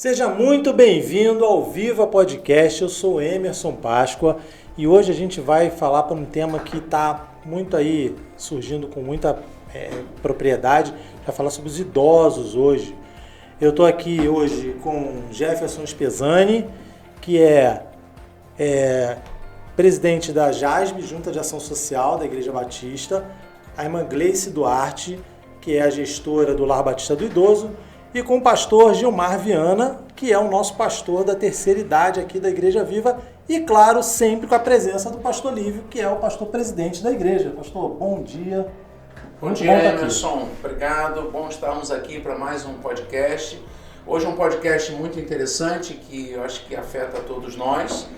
Seja muito bem-vindo ao Viva Podcast. Eu sou o Emerson Páscoa e hoje a gente vai falar para um tema que está muito aí surgindo com muita propriedade. Vai falar sobre os idosos hoje. Eu estou aqui hoje com Jefferson Spezzani, que é presidente da JASB, Junta de Ação Social da Igreja Batista, a irmã Gleice Duarte, que é a gestora do Lar Batista do Idoso, e com o pastor Gilmar Viana, que é o nosso pastor da terceira idade aqui da Igreja Viva, e claro, sempre com a presença do pastor Lívio, que é o pastor presidente da igreja. Pastor, bom dia. Bom dia, Emerson. Obrigado. Bom estarmos aqui para mais um podcast. Hoje é um podcast muito interessante que eu acho que afeta a todos nós,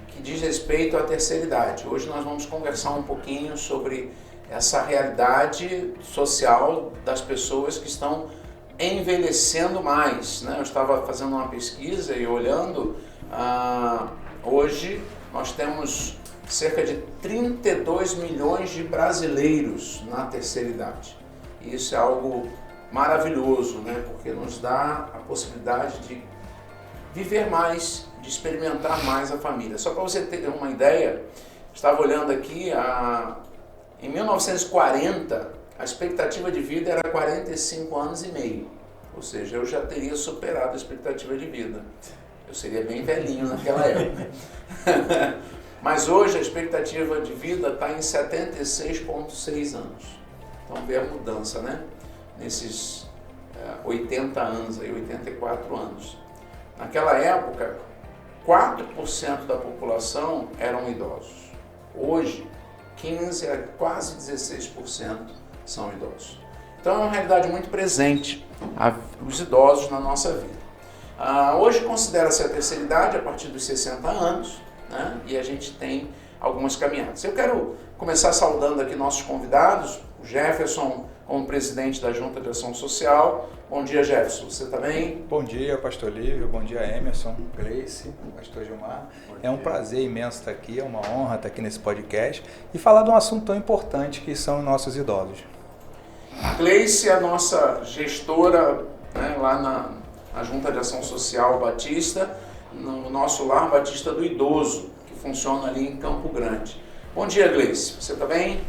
que diz respeito à terceira idade. Hoje nós vamos conversar um pouquinho sobre essa realidade social das pessoas que estão envelhecendo mais, né? Eu estava fazendo uma pesquisa e olhando, hoje nós temos cerca de 32 milhões de brasileiros na terceira idade. E isso é algo maravilhoso, né? Porque nos dá a possibilidade de viver mais, de experimentar mais a família. Só para você ter uma ideia, estava olhando aqui, em 1940, a expectativa de vida era 45 anos e meio, ou seja, eu já teria superado a expectativa de vida. Eu seria bem velhinho naquela época. Mas hoje a expectativa de vida está em 76,6 anos. Então vê a mudança, né? Nesses 80 anos, aí, 84 anos. Naquela época, 4% da população eram idosos. Hoje, 15% a quase 16% são idosos. Então é uma realidade muito presente, os idosos na nossa vida. Hoje considera-se a terceira idade a partir dos 60 anos, né? E a gente tem algumas caminhadas. Eu quero começar saudando aqui nossos convidados, o Jefferson como presidente da Junta de Ação Social. Bom dia, Jefferson, você está bem? Bom dia, pastor Lívio, bom dia, Emerson, Gleice, pastor Gilmar. É um prazer imenso estar aqui, é uma honra estar aqui nesse podcast e falar de um assunto tão importante que são os nossos idosos. A Gleice é a nossa gestora, né, lá na Junta de Ação Social Batista, no nosso Lar Batista do Idoso, que funciona ali em Campo Grande. Bom dia, Gleice, você está bem?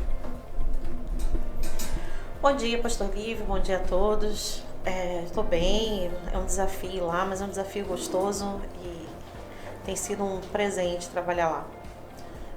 Bom dia, pastor Lívio, bom dia a todos. Estou bem, é um desafio lá, mas é um desafio gostoso e tem sido um presente trabalhar lá.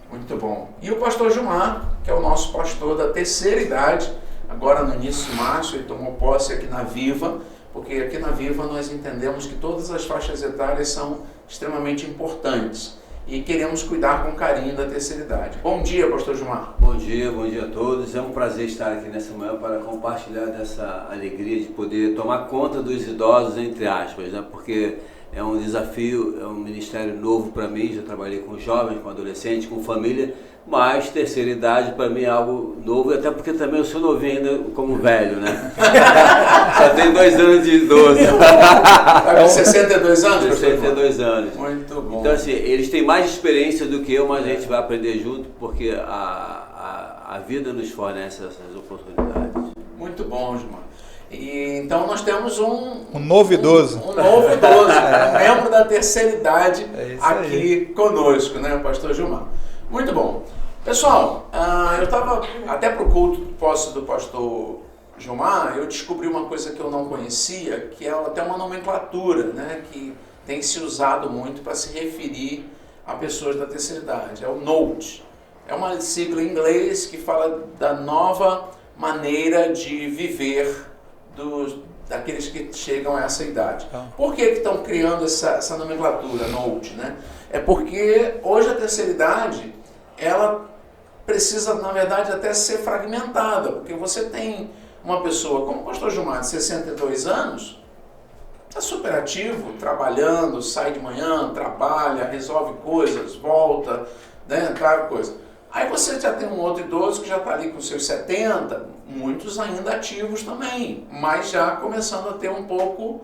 Muito bom. E o pastor Gilmar, que é o nosso pastor da terceira idade, agora no início de março, ele tomou posse aqui na Viva, porque aqui na Viva nós entendemos que todas as faixas etárias são extremamente importantes e queremos cuidar com carinho da terceira idade. Bom dia, pastor Gilmar. Bom dia a todos. É um prazer estar aqui nessa manhã para compartilhar dessa alegria de poder tomar conta dos idosos, entre aspas, né? Porque é um desafio, é um ministério novo para mim. Já trabalhei com jovens, com adolescentes, com família, mas terceira idade para mim é algo novo, até porque também eu sou novinho ainda como velho, né? Só tenho 2 anos de idoso. Tá com 62 anos? 62 anos. Muito bom. Então assim, eles têm mais experiência do que eu, mas a gente vai aprender junto, porque a vida nos fornece essas oportunidades. Muito bom, Gilmar. E então nós temos um novo idoso. Um novo idoso, um membro da terceira idade aqui aí conosco, né, o pastor Gilmar. Muito bom. Pessoal, eu estava até para o culto do pastor Gilmar, eu descobri uma coisa que eu não conhecia, que é até uma nomenclatura, né, que tem se usado muito para se referir a pessoas da terceira idade. É o NOTE. É uma sigla em inglês que fala da nova maneira de viver daqueles que chegam a essa idade. Por que estão criando essa nomenclatura, NOTE, né? É porque hoje a terceira idade, ela precisa, na verdade, até ser fragmentada, porque você tem uma pessoa como o pastor Gilmar, de 62 anos, está super ativo, trabalhando, sai de manhã, trabalha, resolve coisas, volta, né, coisa. Aí você já tem um outro idoso que já está ali com seus 70, muitos ainda ativos também, mas já começando a ter um pouco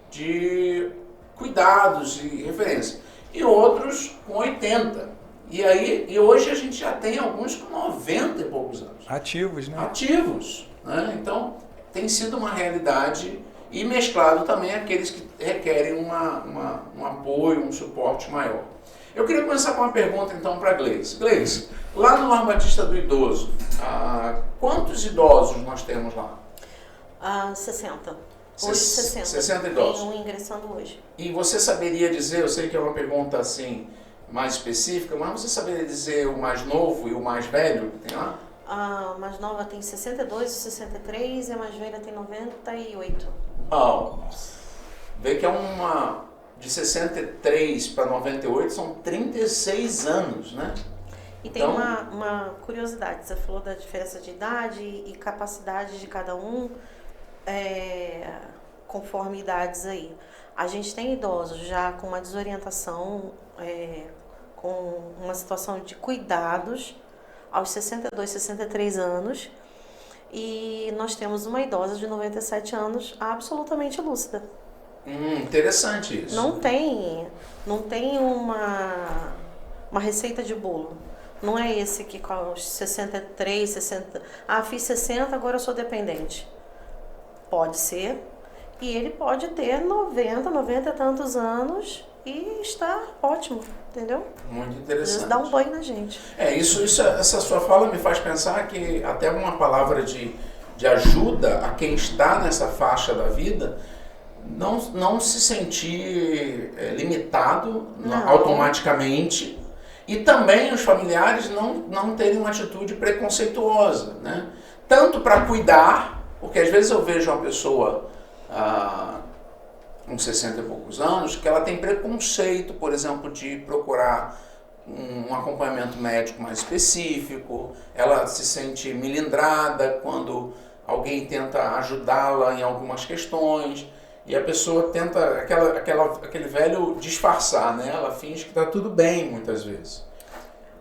de cuidados e referência. E outros com 80. E hoje a gente já tem alguns com 90 e poucos anos. Ativos, né? Ativos, né? Então, tem sido uma realidade e mesclado também aqueles que requerem um apoio, um suporte maior. Eu queria começar com uma pergunta então para a Gleice. Gleice, lá no Lar Batista do Idoso, quantos idosos nós temos lá? 60. Hoje 60. 60 idosos. Tem um ingressando hoje. E você saberia dizer, eu sei que é uma pergunta assim mais específica, mas você saberia dizer o mais novo e o mais velho que tem lá? A mais nova tem 62, 63 e a mais velha tem 98. Uau! Vê que é de 63 para 98 são 36 anos, né? E tem uma curiosidade, você falou da diferença de idade e capacidade de cada um, conforme idades aí. A gente tem idosos já com uma desorientação, com uma situação de cuidados, aos 62, 63 anos, e nós temos uma idosa de 97 anos absolutamente lúcida. Interessante isso. Não tem uma receita de bolo. Não é esse que com os 63, 60... fiz 60, agora eu sou dependente. Pode ser. E ele pode ter 90 e tantos anos e está ótimo, entendeu? Muito interessante. Dá um banho na gente. Essa sua fala me faz pensar que até uma palavra de ajuda a quem está nessa faixa da vida, não se sentir limitado automaticamente, e também os familiares não terem uma atitude preconceituosa, né? Tanto para cuidar, porque às vezes eu vejo uma pessoa com 60 e poucos anos que ela tem preconceito, por exemplo, de procurar um acompanhamento médico mais específico, ela se sente melindrada quando alguém tenta ajudá-la em algumas questões, e a pessoa tenta aquele velho disfarçar, né? Ela finge que está tudo bem muitas vezes.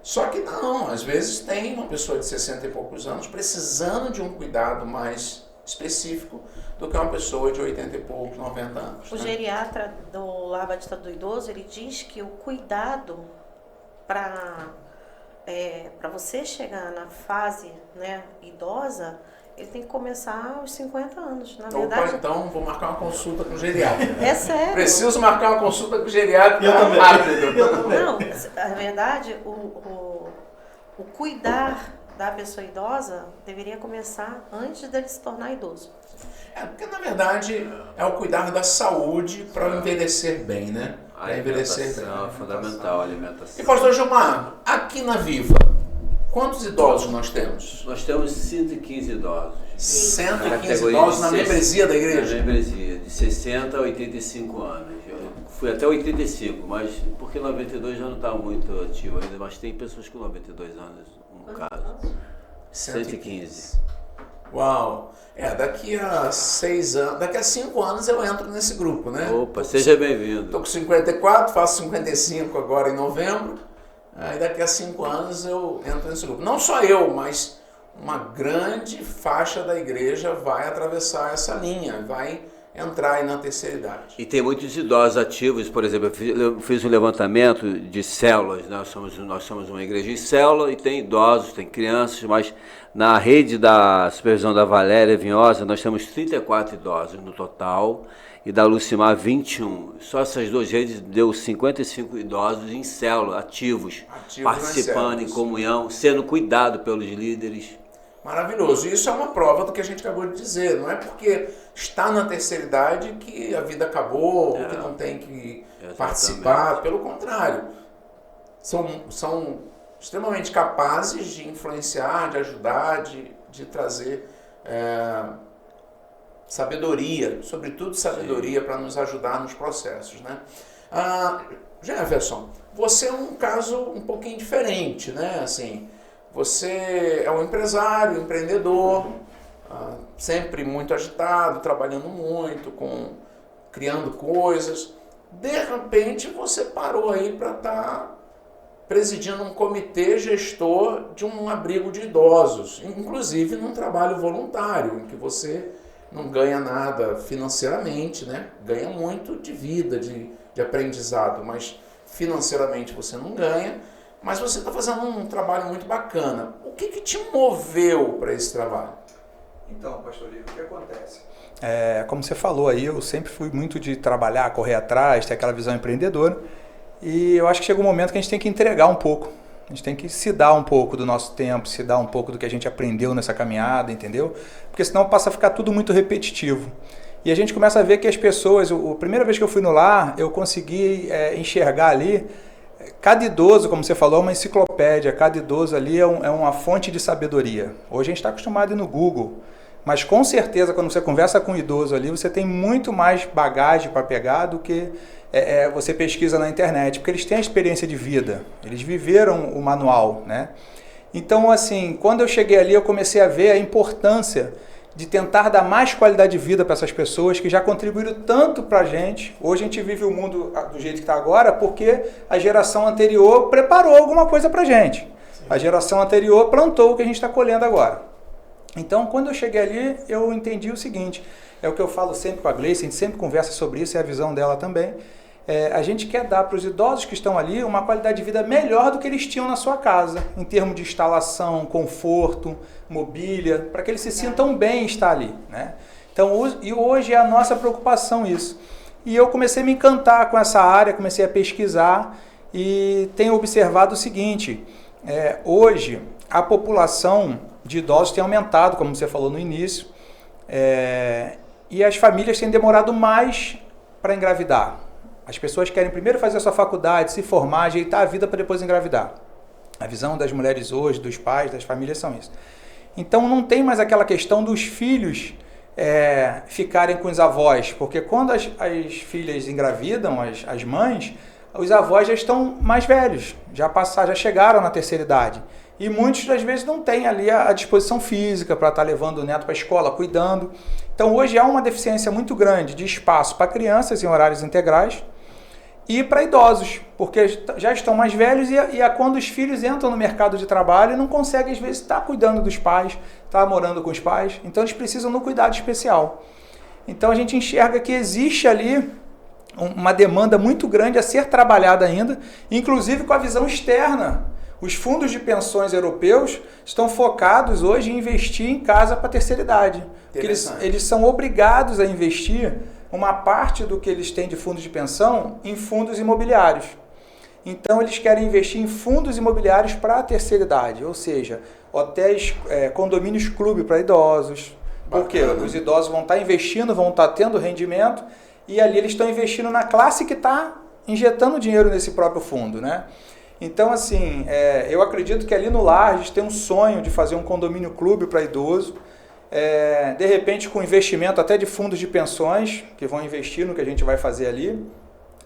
Só que não, às vezes tem uma pessoa de 60 e poucos anos precisando de um cuidado mais específico do que uma pessoa de 80 e poucos, 90 anos. O geriatra do Lar Batista do Idoso, ele diz que o cuidado para você chegar na fase, né, idosa, ele tem que começar aos 50 anos, na verdade. Então vou marcar uma consulta com o geriatra. É sério. Preciso marcar uma consulta com o geriatra. Eu também. Não, na verdade, o cuidar da pessoa idosa deveria começar antes dele se tornar idoso. Porque na verdade é o cuidar da saúde para envelhecer bem, né? A alimentação é fundamental, a alimentação. E pastor Gilmar, aqui na Viva, quantos idosos nós temos? Nós temos 115 idosos. 115 idosos na membresia da igreja? Na membresia, de 60 a 85 anos. Eu fui até 85, mas porque 92 já não está muito ativo ainda, mas tem pessoas com 92 anos, no caso. 115. Uau! Daqui a 6 anos, daqui a 5 anos eu entro nesse grupo, né? Opa, seja bem-vindo. Estou com 54, faço 55 agora em novembro. Aí daqui a 5 anos eu entro nesse grupo. Não só eu, mas uma grande faixa da igreja vai atravessar essa linha, vai entrar aí na terceira idade. E tem muitos idosos ativos, por exemplo, eu fiz um levantamento de células, né? Nós somos uma igreja de célula e tem idosos, tem crianças, mas na rede da supervisão da Valéria Vinhosa nós temos 34 idosos no total e da Lucimar 21. Só essas duas redes deu 55 idosos em célula, ativos participando em comunhão, sendo cuidado pelos líderes. Maravilhoso. Isso é uma prova do que a gente acabou de dizer. Não é porque está na terceira idade que a vida acabou, ou que não tem que participar. Pelo contrário, são extremamente capazes de influenciar, de ajudar, de trazer sabedoria, sobretudo sabedoria, para nos ajudar nos processos, né? Jefferson, você é um caso um pouquinho diferente, né? Assim, você é um empresário, empreendedor, sempre muito agitado, trabalhando muito, criando coisas. De repente você parou aí para estar presidindo um comitê gestor de um abrigo de idosos, inclusive num trabalho voluntário, em que você não ganha nada financeiramente, né? Ganha muito de vida, de aprendizado, mas financeiramente você não ganha. Mas você está fazendo um trabalho muito bacana. O que te moveu para esse trabalho? Então, pastor Lívio, o que acontece? Como você falou aí, eu sempre fui muito de trabalhar, correr atrás, ter aquela visão empreendedora. E eu acho que chega um momento que a gente tem que entregar um pouco. A gente tem que se dar um pouco do nosso tempo, se dar um pouco do que a gente aprendeu nessa caminhada, entendeu? Porque senão passa a ficar tudo muito repetitivo. E a gente começa a ver que as pessoas... A primeira vez que eu fui no lar, eu consegui enxergar ali... Cada idoso, como você falou, é uma enciclopédia. Cada idoso ali é uma fonte de sabedoria. Hoje a gente está acostumado a ir no Google. Mas com certeza, quando você conversa com um idoso ali, você tem muito mais bagagem para pegar do que você pesquisa na internet. Porque eles têm a experiência de vida. Eles viveram o manual, né? Então, assim, quando eu cheguei ali, eu comecei a ver a importância de tentar dar mais qualidade de vida para essas pessoas que já contribuíram tanto para a gente. Hoje a gente vive o mundo do jeito que está agora porque a geração anterior preparou alguma coisa para a gente. Sim. A geração anterior plantou o que a gente está colhendo agora. Então, quando eu cheguei ali, eu entendi o seguinte, é o que eu falo sempre com a Gleice, a gente sempre conversa sobre isso, é a visão dela também. A gente quer dar para os idosos que estão ali uma qualidade de vida melhor do que eles tinham na sua casa, em termos de instalação, conforto, mobília, para que eles se sintam bem em estar ali, né? Então, e hoje é a nossa preocupação isso. E eu comecei a me encantar com essa área, comecei a pesquisar e tenho observado o seguinte, hoje a população de idosos tem aumentado, como você falou no início, e as famílias têm demorado mais para engravidar. As pessoas querem primeiro fazer a sua faculdade, se formar, ajeitar a vida para depois engravidar. A visão das mulheres hoje, dos pais, das famílias são isso. Então não tem mais aquela questão dos filhos ficarem com os avós, porque quando as filhas engravidam, as mães, os avós já estão mais velhos, já chegaram na terceira idade. E muitos das vezes não têm ali a disposição física para estar levando o neto para a escola, cuidando. Então hoje há uma deficiência muito grande de espaço para crianças em horários integrais e para idosos, porque já estão mais velhos e quando os filhos entram no mercado de trabalho não conseguem às vezes estar cuidando dos pais, estar morando com os pais, então eles precisam de um cuidado especial. Então a gente enxerga que existe ali uma demanda muito grande a ser trabalhada ainda, inclusive com a visão externa. Os fundos de pensões europeus estão focados hoje em investir em casa para a terceira idade. Eles são obrigados a investir uma parte do que eles têm de fundos de pensão em fundos imobiliários. Então eles querem investir em fundos imobiliários para a terceira idade, ou seja, hotéis, condomínios clube para idosos. Porque os idosos vão estar investindo, vão estar tendo rendimento e ali eles estão investindo na classe que está injetando dinheiro nesse próprio fundo, né? Então, assim, eu acredito que ali no lar a gente tem um sonho de fazer um condomínio clube para idoso, de repente com investimento até de fundos de pensões, que vão investir no que a gente vai fazer ali,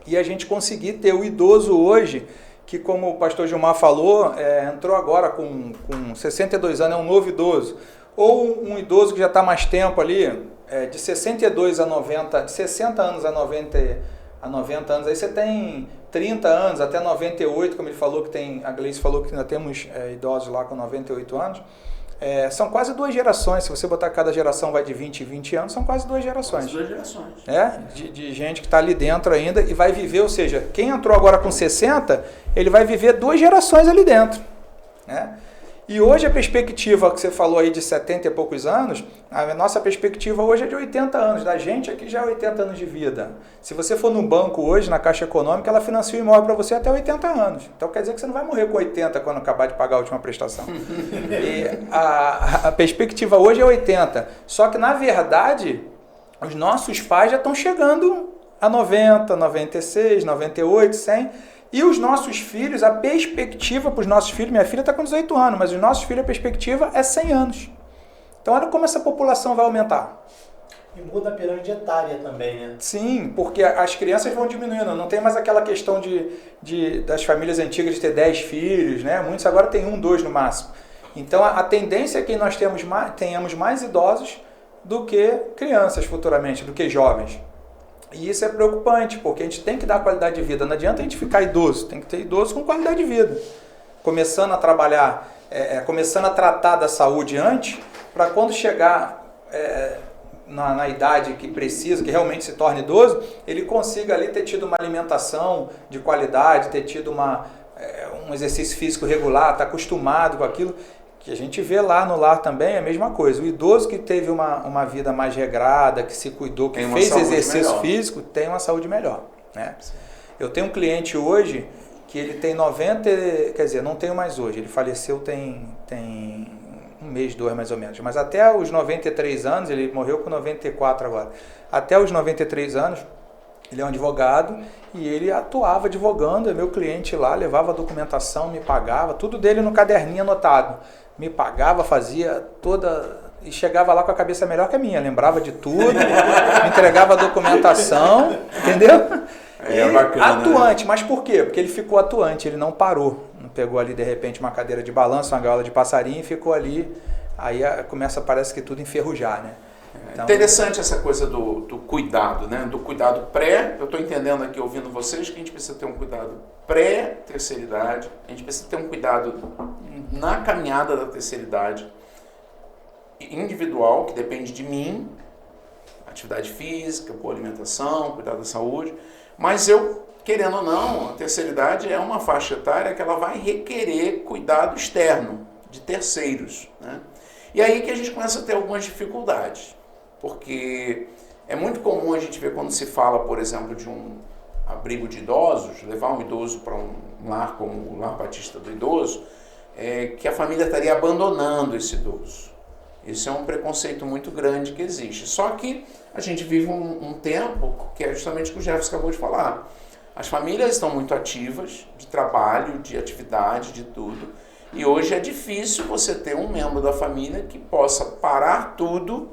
e a gente conseguir ter o idoso hoje, que como o pastor Gilmar falou, entrou agora com 62 anos, é um novo idoso, ou um idoso que já está mais tempo ali, de 62 a 90, de 60 anos a 90 anos, aí você tem 30 anos até 98, como ele falou, a Gleice falou que ainda temos idosos lá com 98 anos, são quase 2 gerações, se você botar cada geração vai de 20 em 20 anos, são quase 2 gerações. Quase 2 gerações. De gente que está ali dentro ainda e vai viver, ou seja, quem entrou agora com 60, ele vai viver 2 gerações ali dentro, né? E hoje a perspectiva que você falou aí de 70 e poucos anos, a nossa perspectiva hoje é de 80 anos, da gente aqui já é 80 anos de vida. Se você for no banco hoje, na Caixa Econômica, ela financia o imóvel para você até 80 anos. Então quer dizer que você não vai morrer com 80 quando acabar de pagar a última prestação. E a perspectiva hoje é 80. Só que na verdade, os nossos pais já estão chegando a 90, 96, 98, 100. E os nossos filhos, a perspectiva para os nossos filhos, minha filha está com 18 anos, mas os nossos filhos, a perspectiva é 100 anos. Então olha como essa população vai aumentar. E muda a pirâmide etária também, né? Sim, porque as crianças vão diminuindo, não tem mais aquela questão das famílias antigas de ter 10 filhos, né? Muitos agora têm 1, 2 no máximo. Então a tendência é que nós tenhamos mais idosos do que crianças futuramente, do que jovens. E isso é preocupante, porque a gente tem que dar qualidade de vida. Não adianta a gente ficar idoso, tem que ter idoso com qualidade de vida. Começando a trabalhar, começando a tratar da saúde antes, para quando chegar na idade que precisa, que realmente se torne idoso, ele consiga ali ter tido uma alimentação de qualidade, ter tido um exercício físico regular, estar acostumado com aquilo, que a gente vê lá no lar também é a mesma coisa. O idoso que teve uma vida mais regrada, que se cuidou, que fez exercício físico, tem uma saúde melhor, né? Eu tenho um cliente hoje que ele tem 90, quer dizer, não tenho mais hoje, ele faleceu tem um mês, 2 mais ou menos, mas até os 93 anos, ele morreu com 94 agora, até os 93 anos, ele é um advogado e ele atuava advogando, é meu cliente lá, levava a documentação, me pagava, tudo dele no caderninho anotado, me pagava, fazia toda... e chegava lá com a cabeça melhor que a minha, lembrava de tudo, me entregava a documentação, entendeu? É bacana, atuante, né? Mas por quê? Porque ele ficou atuante, ele não parou, não pegou ali de repente uma cadeira de balanço, uma gaiola de passarinho e ficou ali, aí começa, parece que tudo enferrujar, né? Então, interessante essa coisa do cuidado, né? Do cuidado pré, eu estou entendendo aqui, ouvindo vocês, que a gente precisa ter um cuidado pré-terceira idade, a gente precisa ter um cuidado na caminhada da terceira idade, individual, que depende de mim, atividade física, boa alimentação, cuidar da saúde, mas eu, querendo ou não, a terceira idade é uma faixa etária que ela vai requerer cuidado externo, de terceiros, né? E aí que a gente começa a ter algumas dificuldades, porque é muito comum a gente ver quando se fala, por exemplo, de um abrigo de idosos, levar um idoso para um lar como o Lar Batista do Idoso, que a família estaria abandonando esse idoso. Isso é um preconceito muito grande que existe. Só que a gente vive um tempo que é justamente o que o Jefferson acabou de falar. As famílias estão muito ativas, de trabalho, de atividade, de tudo. E hoje é difícil você ter um membro da família que possa parar tudo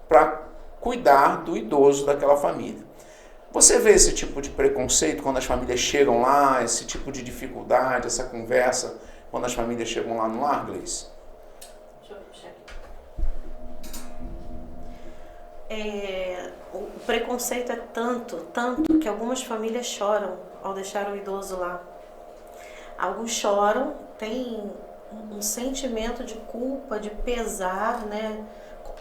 para cuidar do idoso daquela família. Você vê esse tipo de preconceito quando as famílias chegam lá, esse tipo de dificuldade, essa conversa, quando as famílias chegam lá no lar, Gleice? O preconceito é tanto que algumas famílias choram ao deixar o idoso lá. Alguns choram, tem um sentimento de culpa, de pesar, né?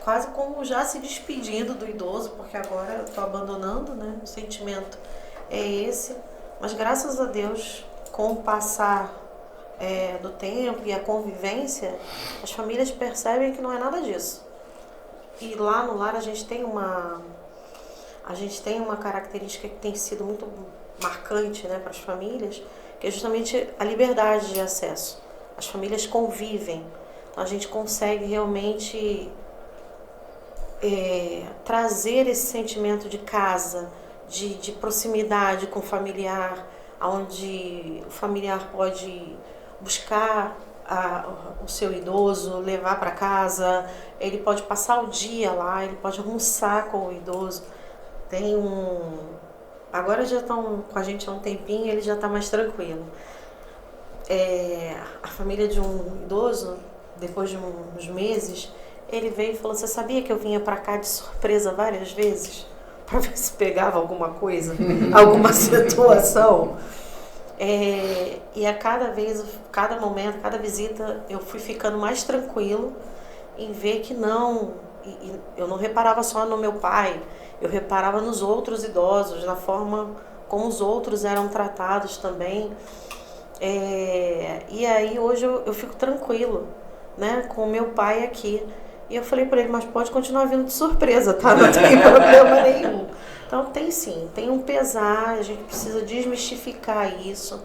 Quase como já se despedindo do idoso, porque agora eu estou abandonando, né? O sentimento é esse. Mas graças a Deus, com o passar do tempo e a convivência, as famílias percebem que não é nada disso. E lá no lar a gente tem uma característica que tem sido muito marcante, né, para as famílias, que é justamente a liberdade de acesso. As famílias convivem, então a gente consegue realmente trazer esse sentimento de casa, de proximidade com o familiar, onde o familiar pode buscar o seu idoso, levar para casa, ele pode passar o dia lá, ele pode almoçar com o idoso. Agora já estão com a gente há um tempinho, ele já está mais tranquilo. A família de um idoso, depois de uns meses, ele veio e falou: você sabia que eu vinha para cá de surpresa várias vezes? Para ver se pegava alguma coisa, alguma situação. E a cada vez, cada momento, cada visita, eu fui ficando mais tranquilo em ver que não, eu não reparava só no meu pai, eu reparava nos outros idosos, na forma como os outros eram tratados também. E aí hoje eu fico tranquilo, né, com o meu pai aqui. E eu falei para ele: mas pode continuar vindo de surpresa, tá? Não tem problema nenhum. Então tem sim, tem um pesar, a gente precisa desmistificar isso.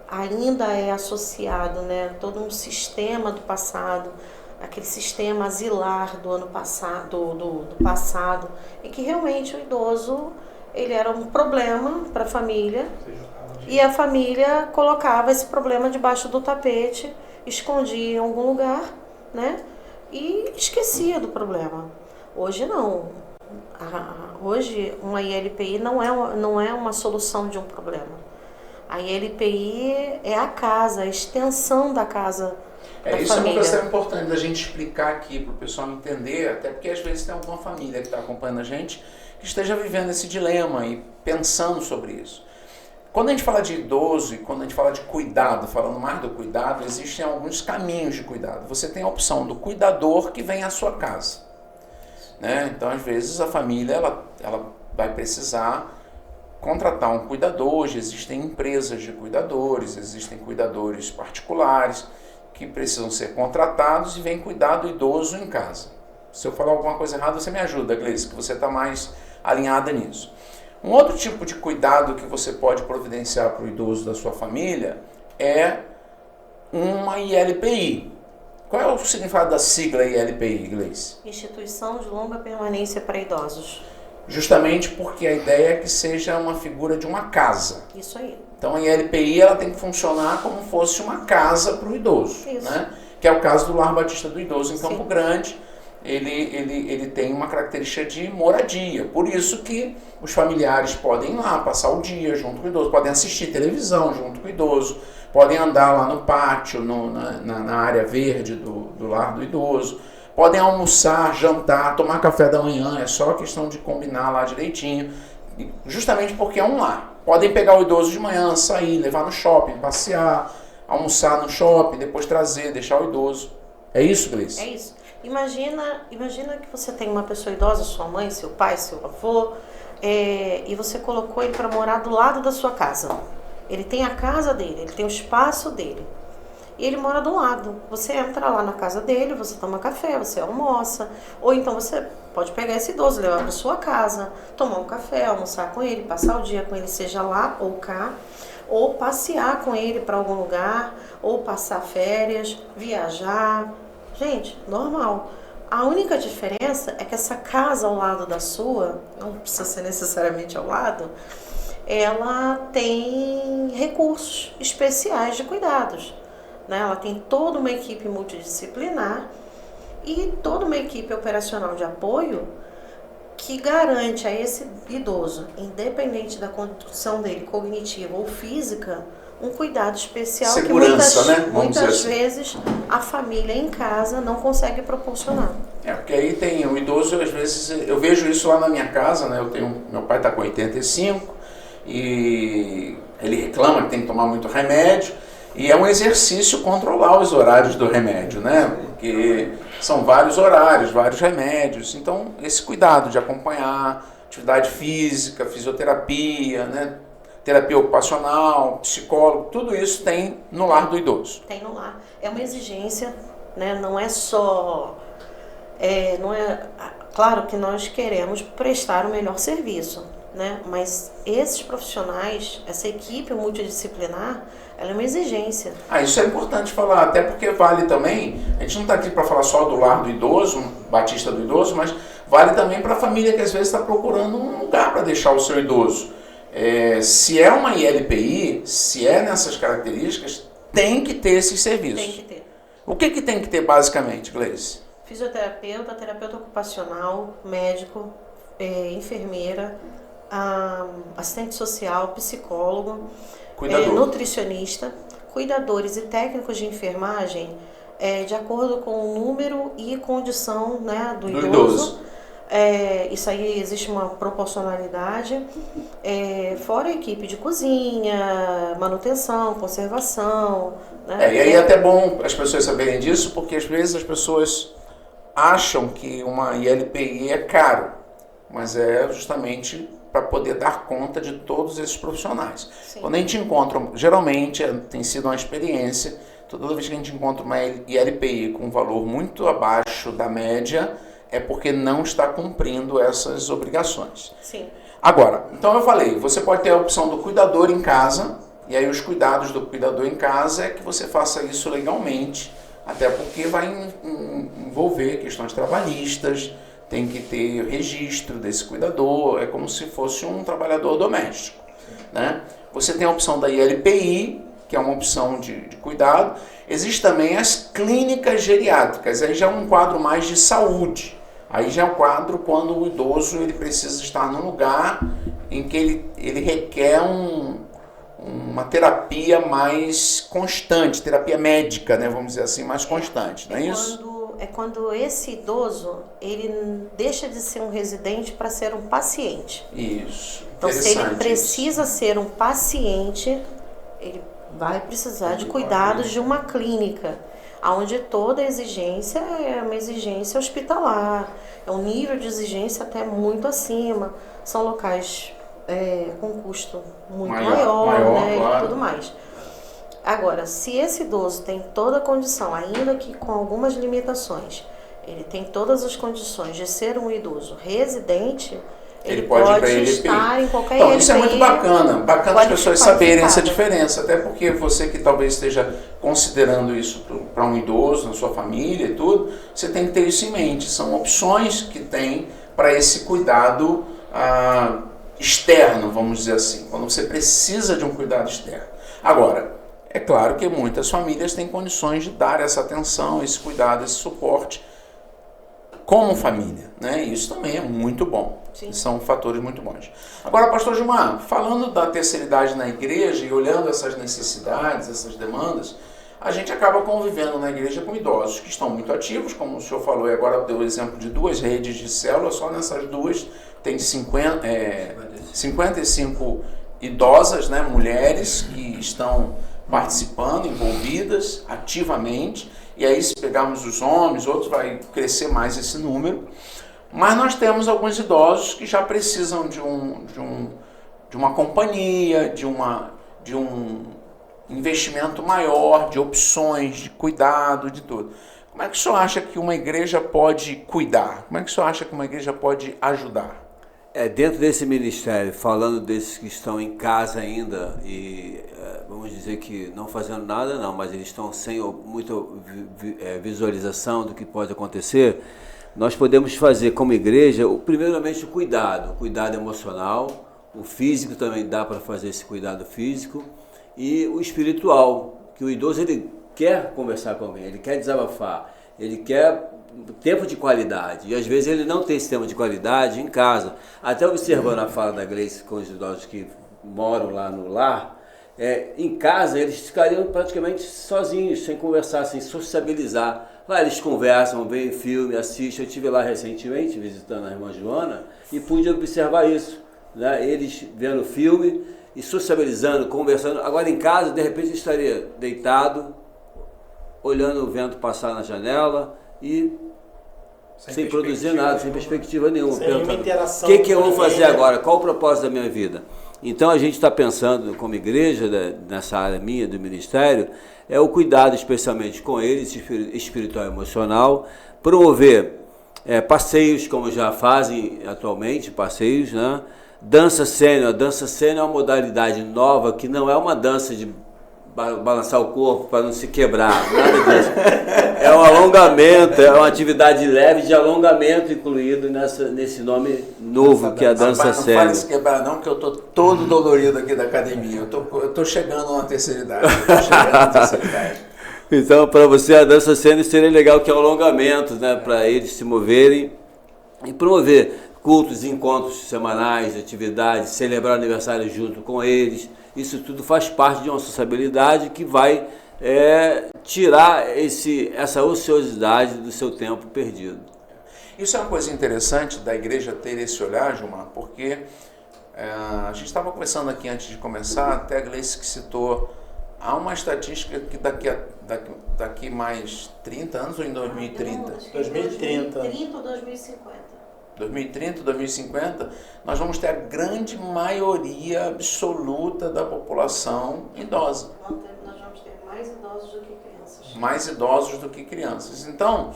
Ainda é associado, né, todo um sistema do passado, aquele sistema asilar do ano passado, do passado, e que realmente o idoso, ele era um problema para a família, e a família colocava esse problema debaixo do tapete, escondia em algum lugar, né, e esquecia do problema. Hoje não. Hoje uma ILPI não é uma solução de um problema. A ILPI é a casa, a extensão da casa da isso família. É uma questão importante da gente explicar aqui para o pessoal entender, até porque às vezes tem alguma família que está acompanhando a gente que esteja vivendo esse dilema e pensando sobre isso. Quando a gente fala de idoso e quando a gente fala de cuidado, falando mais do cuidado, existem alguns caminhos de cuidado. Você tem a opção do cuidador que vem à sua casa, né? Então, às vezes, a família ela vai precisar contratar um cuidador. Hoje existem empresas de cuidadores, existem cuidadores particulares que precisam ser contratados e vêm cuidar do idoso em casa. Se eu falar alguma coisa errada, você me ajuda, Gleice, que você está mais alinhada nisso. Um outro tipo de cuidado que você pode providenciar para o idoso da sua família é uma ILPI. Qual é o significado da sigla ILPI, Gleice? Instituição de Longa Permanência para Idosos. Justamente porque a ideia é que seja uma figura de uma casa. Isso aí. Então a ILPI ela tem que funcionar como fosse uma casa para o idoso. Isso. Né? Que é o caso do Lar Batista do Idoso em Campo Sim. Grande. Ele tem uma característica de moradia. Por isso que os familiares podem ir lá, passar o dia junto com o idoso, podem assistir televisão junto com o idoso, podem andar lá no pátio, na área verde do lar do idoso, podem almoçar, jantar, tomar café da manhã, é só questão de combinar lá direitinho, justamente porque é um lar. Podem pegar o idoso de manhã, sair, levar no shopping, passear, almoçar no shopping, depois trazer, deixar o idoso. É isso, Gleice? É isso. Imagina que você tem uma pessoa idosa, sua mãe, seu pai, seu avô, e você colocou ele para morar do lado da sua casa. Ele tem a casa dele, ele tem o espaço dele. E ele mora do lado. Você entra lá na casa dele, você toma café, você almoça. Ou então você pode pegar esse idoso, levar para sua casa, tomar um café, almoçar com ele, passar o dia com ele, seja lá ou cá. Ou passear com ele para algum lugar, ou passar férias, viajar. Gente, normal. A única diferença é que essa casa ao lado da sua, não precisa ser necessariamente ao lado, ela tem recursos especiais de cuidados. Né? Ela tem toda uma equipe multidisciplinar e toda uma equipe operacional de apoio que garante a esse idoso, independente da condição dele, cognitiva ou física, um cuidado especial segurança, que né? muitas vezes a família em casa não consegue proporcionar. Porque aí tem o idoso, às vezes, eu vejo isso lá na minha casa, né? Meu pai está com 85 e ele reclama que tem que tomar muito remédio e é um exercício controlar os horários do remédio, né? Porque são vários horários, vários remédios, então esse cuidado de acompanhar, atividade física, fisioterapia, né? Terapia ocupacional, psicólogo, tudo isso tem no lar do idoso. Tem no lar. É uma exigência, né? Não é só... Claro que nós queremos prestar o melhor serviço, né? Mas esses profissionais, essa equipe multidisciplinar, ela é uma exigência. Isso é importante falar, até porque vale também, a gente não está aqui para falar só do lar do idoso, Batista do Idoso, mas vale também para a família que às vezes está procurando um lugar para deixar o seu idoso. Se é uma ILPI, se é nessas características, tem que ter esses serviços. Tem que ter. O que tem que ter basicamente, Gleice? Fisioterapeuta, terapeuta ocupacional, médico, enfermeira, assistente social, psicólogo, nutricionista, cuidadores e técnicos de enfermagem, de acordo com o número e condição, né, do idoso. Isso aí existe uma proporcionalidade, fora a equipe de cozinha, manutenção, conservação. Né? E aí é até bom as pessoas saberem disso, porque às vezes as pessoas acham que uma ILPI é caro, mas é justamente para poder dar conta de todos esses profissionais. Sim. Quando a gente encontra, geralmente tem sido uma experiência, toda vez que a gente encontra uma ILPI com um valor muito abaixo da média, é porque não está cumprindo essas obrigações. Sim. Agora, então eu falei, você pode ter a opção do cuidador em casa, e aí os cuidados do cuidador em casa é que você faça isso legalmente, até porque vai envolver questões trabalhistas, tem que ter registro desse cuidador, é como se fosse um trabalhador doméstico. Né? Você tem a opção da ILPI, que é uma opção de cuidado. Existem também as clínicas geriátricas, aí já é um quadro mais de saúde. Aí já é um quadro quando o idoso ele precisa estar num lugar em que ele requer uma terapia mais constante, terapia médica, né, vamos dizer assim, mais constante, não é isso? É quando esse idoso ele deixa de ser um residente para ser um paciente. Isso. Então, se ele precisa ser um paciente, ele vai precisar de cuidados de uma clínica, onde toda exigência é uma exigência hospitalar, é um nível de exigência até muito acima, são locais com custo muito maior, né, claro. E tudo mais. Agora, se esse idoso tem toda a condição, ainda que com algumas limitações, ele tem todas as condições de ser um idoso residente, ele pode estar em qualquer Então, isso é muito bacana as pessoas saberem essa qualificado. diferença, até porque você que talvez esteja considerando isso para um idoso, na sua família e tudo, você tem que ter isso em mente. São opções que tem para esse cuidado externo, vamos dizer assim, quando você precisa de um cuidado externo. Agora, é claro que muitas famílias têm condições de dar essa atenção, esse cuidado, esse suporte como família, né? Isso também é muito bom. Sim. São fatores muito bons. Agora, pastor Gilmar, falando da terceira idade na igreja e olhando essas necessidades, essas demandas, a gente acaba convivendo na igreja com idosos que estão muito ativos, como o senhor falou, e agora deu o exemplo de 2 redes de célula, só nessas 2 tem 55 idosas, né, mulheres que estão participando, envolvidas ativamente, e aí se pegarmos os homens, outros vai crescer mais esse número, mas nós temos alguns idosos que já precisam de uma companhia, de um investimento maior, de opções, de cuidado, de tudo. Como é que o senhor acha que uma igreja pode cuidar? Como é que o senhor acha que uma igreja pode ajudar? Dentro desse ministério, falando desses que estão em casa ainda e vamos dizer que não fazendo nada não, mas eles estão sem muita visualização do que pode acontecer, nós podemos fazer como igreja, primeiramente o cuidado emocional, o físico também dá para fazer esse cuidado físico e o espiritual, que o idoso ele quer conversar com alguém, ele quer desabafar, ele quer tempo de qualidade, e às vezes ele não tem esse tempo de qualidade em casa. Até observando a fala da Gleice com os idosos que moram lá no lar, em casa eles ficariam praticamente sozinhos, sem conversar, sem sociabilizar. Lá eles conversam, veem filme, assistem. Eu estive lá recentemente visitando a irmã Joana e pude observar isso, né? Eles vendo filme e sociabilizando, conversando. Agora em casa, de repente, eu estaria deitado, olhando o vento passar na janela e sem produzir nada, sem perspectiva nenhuma. Sem uma interação. O que eu vou fazer agora? Qual o propósito da minha vida? Então a gente está pensando como igreja, nessa área minha do ministério, é o cuidado especialmente com eles, espiritual e emocional, promover passeios, como já fazem atualmente, passeios, né? Dança sênior. A dança sênior é uma modalidade nova que não é uma dança de balançar o corpo para não se quebrar, nada disso. É um alongamento, é uma atividade leve de alongamento incluído nesse nome novo que é a dança sênior. Não fale se quebrar não, que eu estou todo dolorido aqui da academia. Eu tô chegando na terceira idade. Então, para você, a dança sênior seria legal, que é o alongamento, né, para eles se moverem e promover cultos, encontros semanais, atividades, celebrar aniversário junto com eles. Isso tudo faz parte de uma sociabilidade que vai tirar essa ociosidade do seu tempo perdido. Isso é uma coisa interessante da igreja ter esse olhar, Gilmar, porque a gente estava conversando aqui antes de começar, até a Gleice que citou, há uma estatística que daqui mais 30 anos ou em 2030? 2030. 2030 ou 2050. 2030, 2050, nós vamos ter a grande maioria absoluta da população idosa. Nós vamos ter mais idosos do que crianças. Mais idosos do que crianças. Então,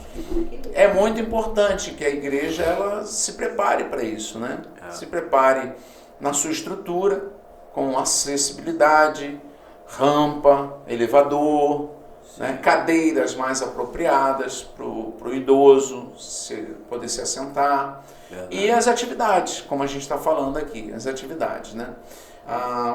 é muito importante que a igreja ela se prepare para isso, né? Se prepare na sua estrutura, com acessibilidade, rampa, elevador, né? Cadeiras mais apropriadas para o idoso poder se assentar. Verdade. E as atividades, como a gente está falando aqui, as atividades, né?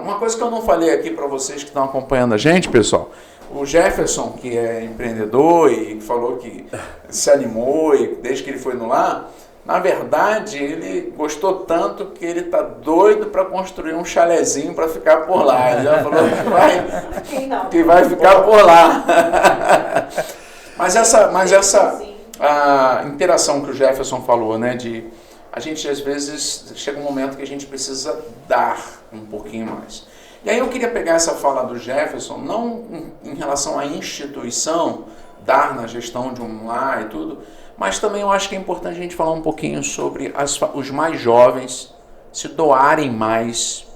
Uma coisa que eu não falei aqui para vocês que estão acompanhando a gente, pessoal, o Jefferson, que é empreendedor e falou que se animou e desde que ele foi no lar, na verdade ele gostou tanto que ele está doido para construir um chalezinho para ficar por lá. Ele já falou que vai ficar por lá. Mas essa interação que o Jefferson falou, né, de a gente às vezes chega um momento que a gente precisa dar um pouquinho mais. E aí eu queria pegar essa fala do Jefferson, não em relação à instituição, dar na gestão de um lar e tudo, mas também eu acho que é importante a gente falar um pouquinho sobre os mais jovens se doarem mais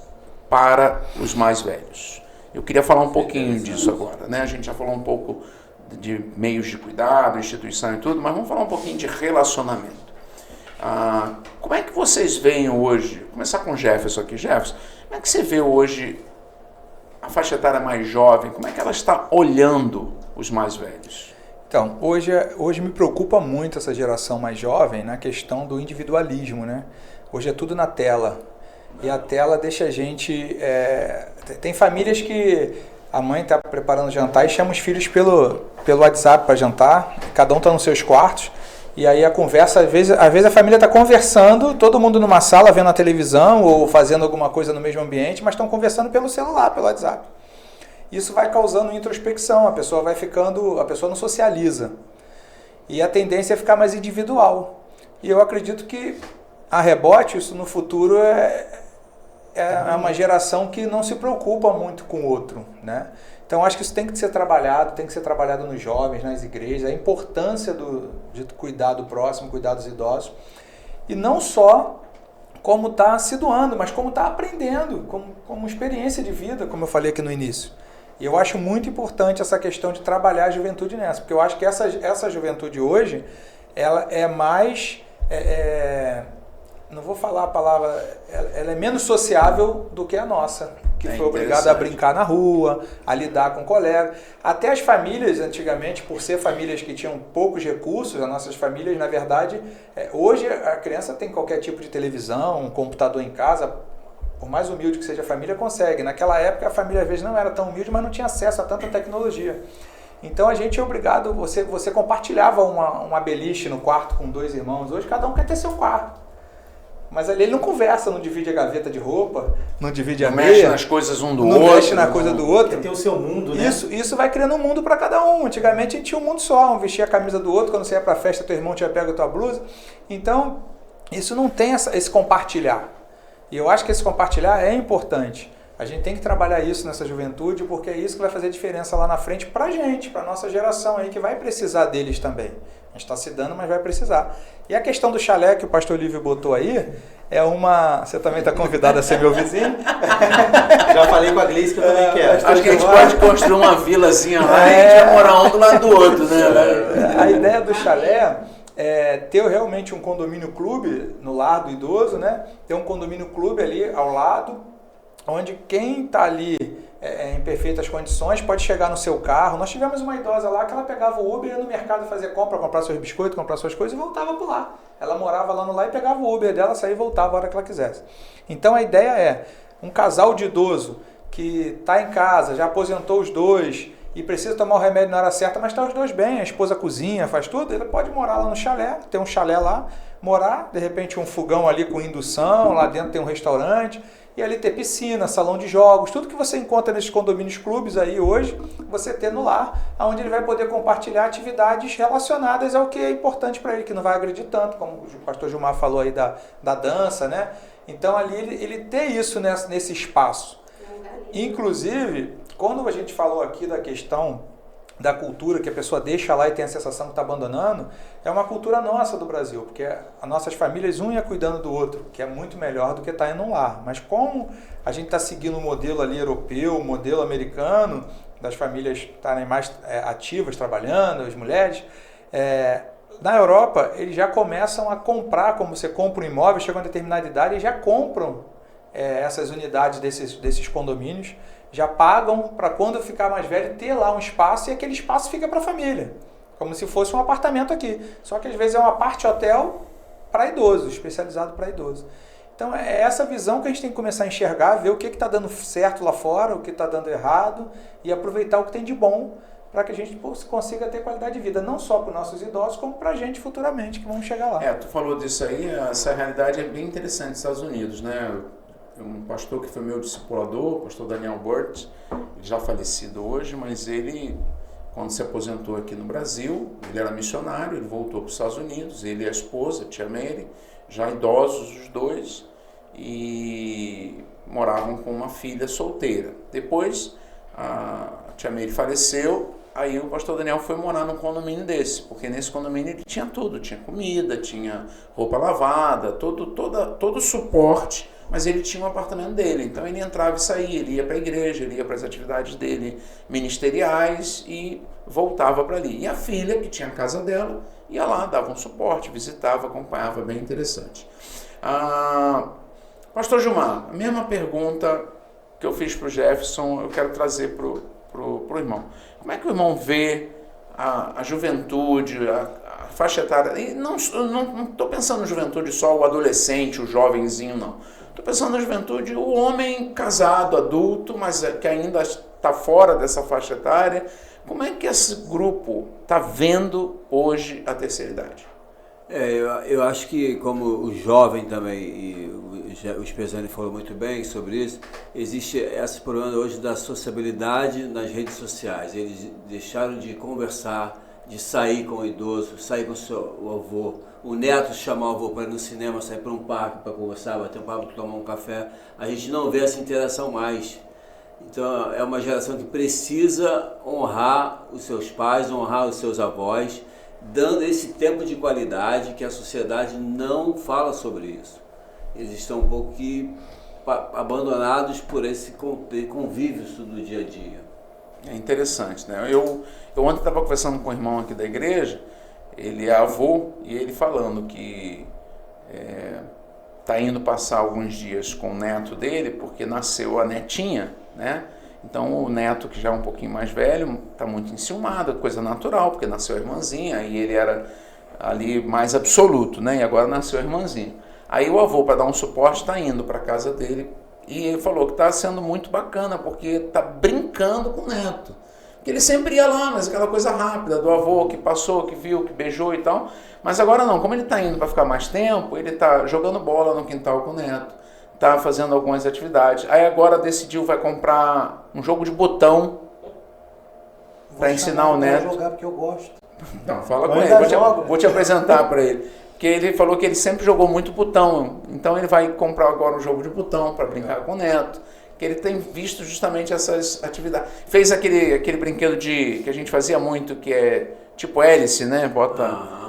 para os mais velhos. Eu queria falar um pouquinho disso agora, né? A gente já falou um pouco de meios de cuidado, instituição e tudo, mas vamos falar um pouquinho de relacionamento. Como é que vocês veem hoje, vou começar com o Jefferson aqui. Jefferson, como é que você vê hoje a faixa etária mais jovem, como é que ela está olhando os mais velhos? Então, hoje me preocupa muito essa geração mais jovem na questão do individualismo, né? Hoje é tudo na tela. E a tela deixa a gente... Tem famílias que a mãe está preparando o jantar e chama os filhos pelo WhatsApp para jantar, cada um está nos seus quartos, e aí a conversa, às vezes a família está conversando, todo mundo numa sala vendo a televisão ou fazendo alguma coisa no mesmo ambiente, mas estão conversando pelo celular, pelo WhatsApp. Isso vai causando introspecção, a pessoa não socializa. E a tendência é ficar mais individual. E eu acredito que, a rebote, isso no futuro é uma geração que não se preocupa muito com o outro, né? Então, acho que isso tem que ser trabalhado nos jovens, nas igrejas, a importância de cuidar do próximo, cuidar dos idosos. E não só como está se doando, mas como está aprendendo, como experiência de vida, como eu falei aqui no início. E eu acho muito importante essa questão de trabalhar a juventude nessa, porque eu acho que essa juventude hoje, ela é mais... não vou falar a palavra, ela é menos sociável do que a nossa, que foi obrigada a brincar na rua, a lidar com colegas. Até as famílias, antigamente, por ser famílias que tinham poucos recursos, as nossas famílias, na verdade, hoje a criança tem qualquer tipo de televisão, um computador em casa, por mais humilde que seja a família, consegue. Naquela época a família às vezes não era tão humilde, mas não tinha acesso a tanta tecnologia. Então a gente é obrigado, você compartilhava uma beliche no quarto com 2 irmãos, hoje cada um quer ter seu quarto. Mas ali ele não conversa, não divide a gaveta de roupa, não divide a meia. Não mexe nas coisas um do outro. Não mexe na coisa do outro. Quer ter o seu mundo, né? Isso vai criando um mundo para cada um. Antigamente a gente tinha um mundo só, um vestia a camisa do outro, quando você ia para a festa, teu irmão tinha pego a tua blusa. Então, isso não tem esse compartilhar. E eu acho que esse compartilhar é importante. A gente tem que trabalhar isso nessa juventude, porque é isso que vai fazer diferença lá na frente pra gente, pra nossa geração aí, que vai precisar deles também. A gente está se dando, mas vai precisar. E a questão do chalé que o pastor Lívio botou aí, você também está convidado a ser meu vizinho. Já falei com a Gleice que eu também quero. Acho que a gente pode construir uma vilazinha lá e a gente vai morar um do lado do outro, né? A ideia do chalé é ter realmente um condomínio clube no lar do idoso, né? Ter um condomínio clube ali ao lado, onde quem está ali em perfeitas condições pode chegar no seu carro. Nós tivemos uma idosa lá que ela pegava o Uber, ia no mercado fazer compra, comprar seus biscoitos, comprar suas coisas e voltava por lá. Ela morava lá no lar e pegava o Uber dela, saía e voltava a hora que ela quisesse. Então a ideia é um casal de idoso que está em casa, já aposentou os dois e precisa tomar o remédio na hora certa, mas está os dois bem, a esposa cozinha, faz tudo, ele pode morar lá no chalé, ter um chalé lá, morar, de repente um fogão ali com indução, lá dentro tem um restaurante, e ali ter piscina, salão de jogos, tudo que você encontra nesses condomínios clubes aí hoje, você ter no lar, onde ele vai poder compartilhar atividades relacionadas ao que é importante para ele, que não vai agredir tanto, como o pastor Gilmar falou aí da dança, né? Então ali ele ter isso nesse espaço. Inclusive, quando a gente falou aqui da questão da cultura que a pessoa deixa lá e tem a sensação que está abandonando, é uma cultura nossa do Brasil, porque as nossas famílias, um ia cuidando do outro, que é muito melhor do que estar indo lá. Mas como a gente está seguindo o modelo ali europeu, o modelo americano, das famílias estarem mais ativas, trabalhando, as mulheres, na Europa eles já começam a comprar, como você compra um imóvel, chega a uma determinada idade e já compram essas unidades desses condomínios, já pagam para quando ficar mais velho ter lá um espaço e aquele espaço fica para a família, como se fosse um apartamento aqui. Só que às vezes é uma parte hotel para idoso, especializado para idoso. Então é essa visão que a gente tem que começar a enxergar, ver o que está dando certo lá fora, o que está dando errado e aproveitar o que tem de bom para que a gente consiga ter qualidade de vida, não só para os nossos idosos, como para a gente futuramente, que vamos chegar lá. Tu falou disso aí, essa realidade é bem interessante nos Estados Unidos, né? Um pastor que foi meu discipulador, o pastor Daniel Burt, ele já falecido hoje, mas ele, quando se aposentou aqui no Brasil, ele era missionário, ele voltou para os Estados Unidos, ele e a esposa, a tia Mary, já idosos os dois, e moravam com uma filha solteira. Depois, a tia Mary faleceu, aí o pastor Daniel foi morar num condomínio desse, porque nesse condomínio ele tinha tudo, tinha comida, tinha roupa lavada, todo o suporte mas ele tinha um apartamento dele, então ele entrava e saía, ele ia para a igreja, ele ia para as atividades dele ministeriais e voltava para ali. E a filha, que tinha a casa dela, ia lá, dava um suporte, visitava, acompanhava, bem interessante. Pastor Gilmar, a mesma pergunta que eu fiz para o Jefferson, eu quero trazer para o irmão. Como é que o irmão vê a juventude, a faixa etária? E não estou pensando na juventude só o adolescente, o jovenzinho, não. Estou pensando na juventude, o homem casado, adulto, mas que ainda está fora dessa faixa etária. Como é que esse grupo está vendo hoje a terceira idade? Eu acho que, como o jovem também, e o Spezzani falou muito bem sobre isso, existe esse problema hoje da sociabilidade nas redes sociais. Eles deixaram de conversar, de sair com o idoso, sair com o avô, o neto chamar o avô para ir no cinema, sair para um parque para conversar, bater um papo, tomar um café. A gente não vê essa interação mais. Então é uma geração que precisa honrar os seus pais, honrar os seus avós, dando esse tempo de qualidade que a sociedade não fala sobre isso. Eles estão um pouco abandonados por esse convívio do dia a dia. É interessante, né? Eu ontem estava conversando com um irmão aqui da igreja, ele é avô, e ele falando que está indo passar alguns dias com o neto dele, porque nasceu a netinha, né? Então o neto, que já é um pouquinho mais velho, está muito enciumado, coisa natural, porque nasceu a irmãzinha, e ele era ali mais absoluto, né? E agora nasceu a irmãzinha. Aí o avô, para dar um suporte, está indo para a casa dele, e ele falou que está sendo muito bacana, porque está brincando com o neto. Porque ele sempre ia lá, mas aquela coisa rápida do avô que passou, que viu, que beijou e tal. Mas agora não, como ele está indo para ficar mais tempo, ele está jogando bola no quintal com o neto, está fazendo algumas atividades. Aí agora decidiu, vai comprar um jogo de botão para ensinar o neto. Vou jogar porque eu gosto. Não, fala com ele, vou te apresentar para ele. Porque ele falou que ele sempre jogou muito botão, então ele vai comprar agora um jogo de botão para brincar com o neto, que ele tem visto justamente essas atividades. Fez aquele brinquedo que a gente fazia muito, que é tipo hélice, né?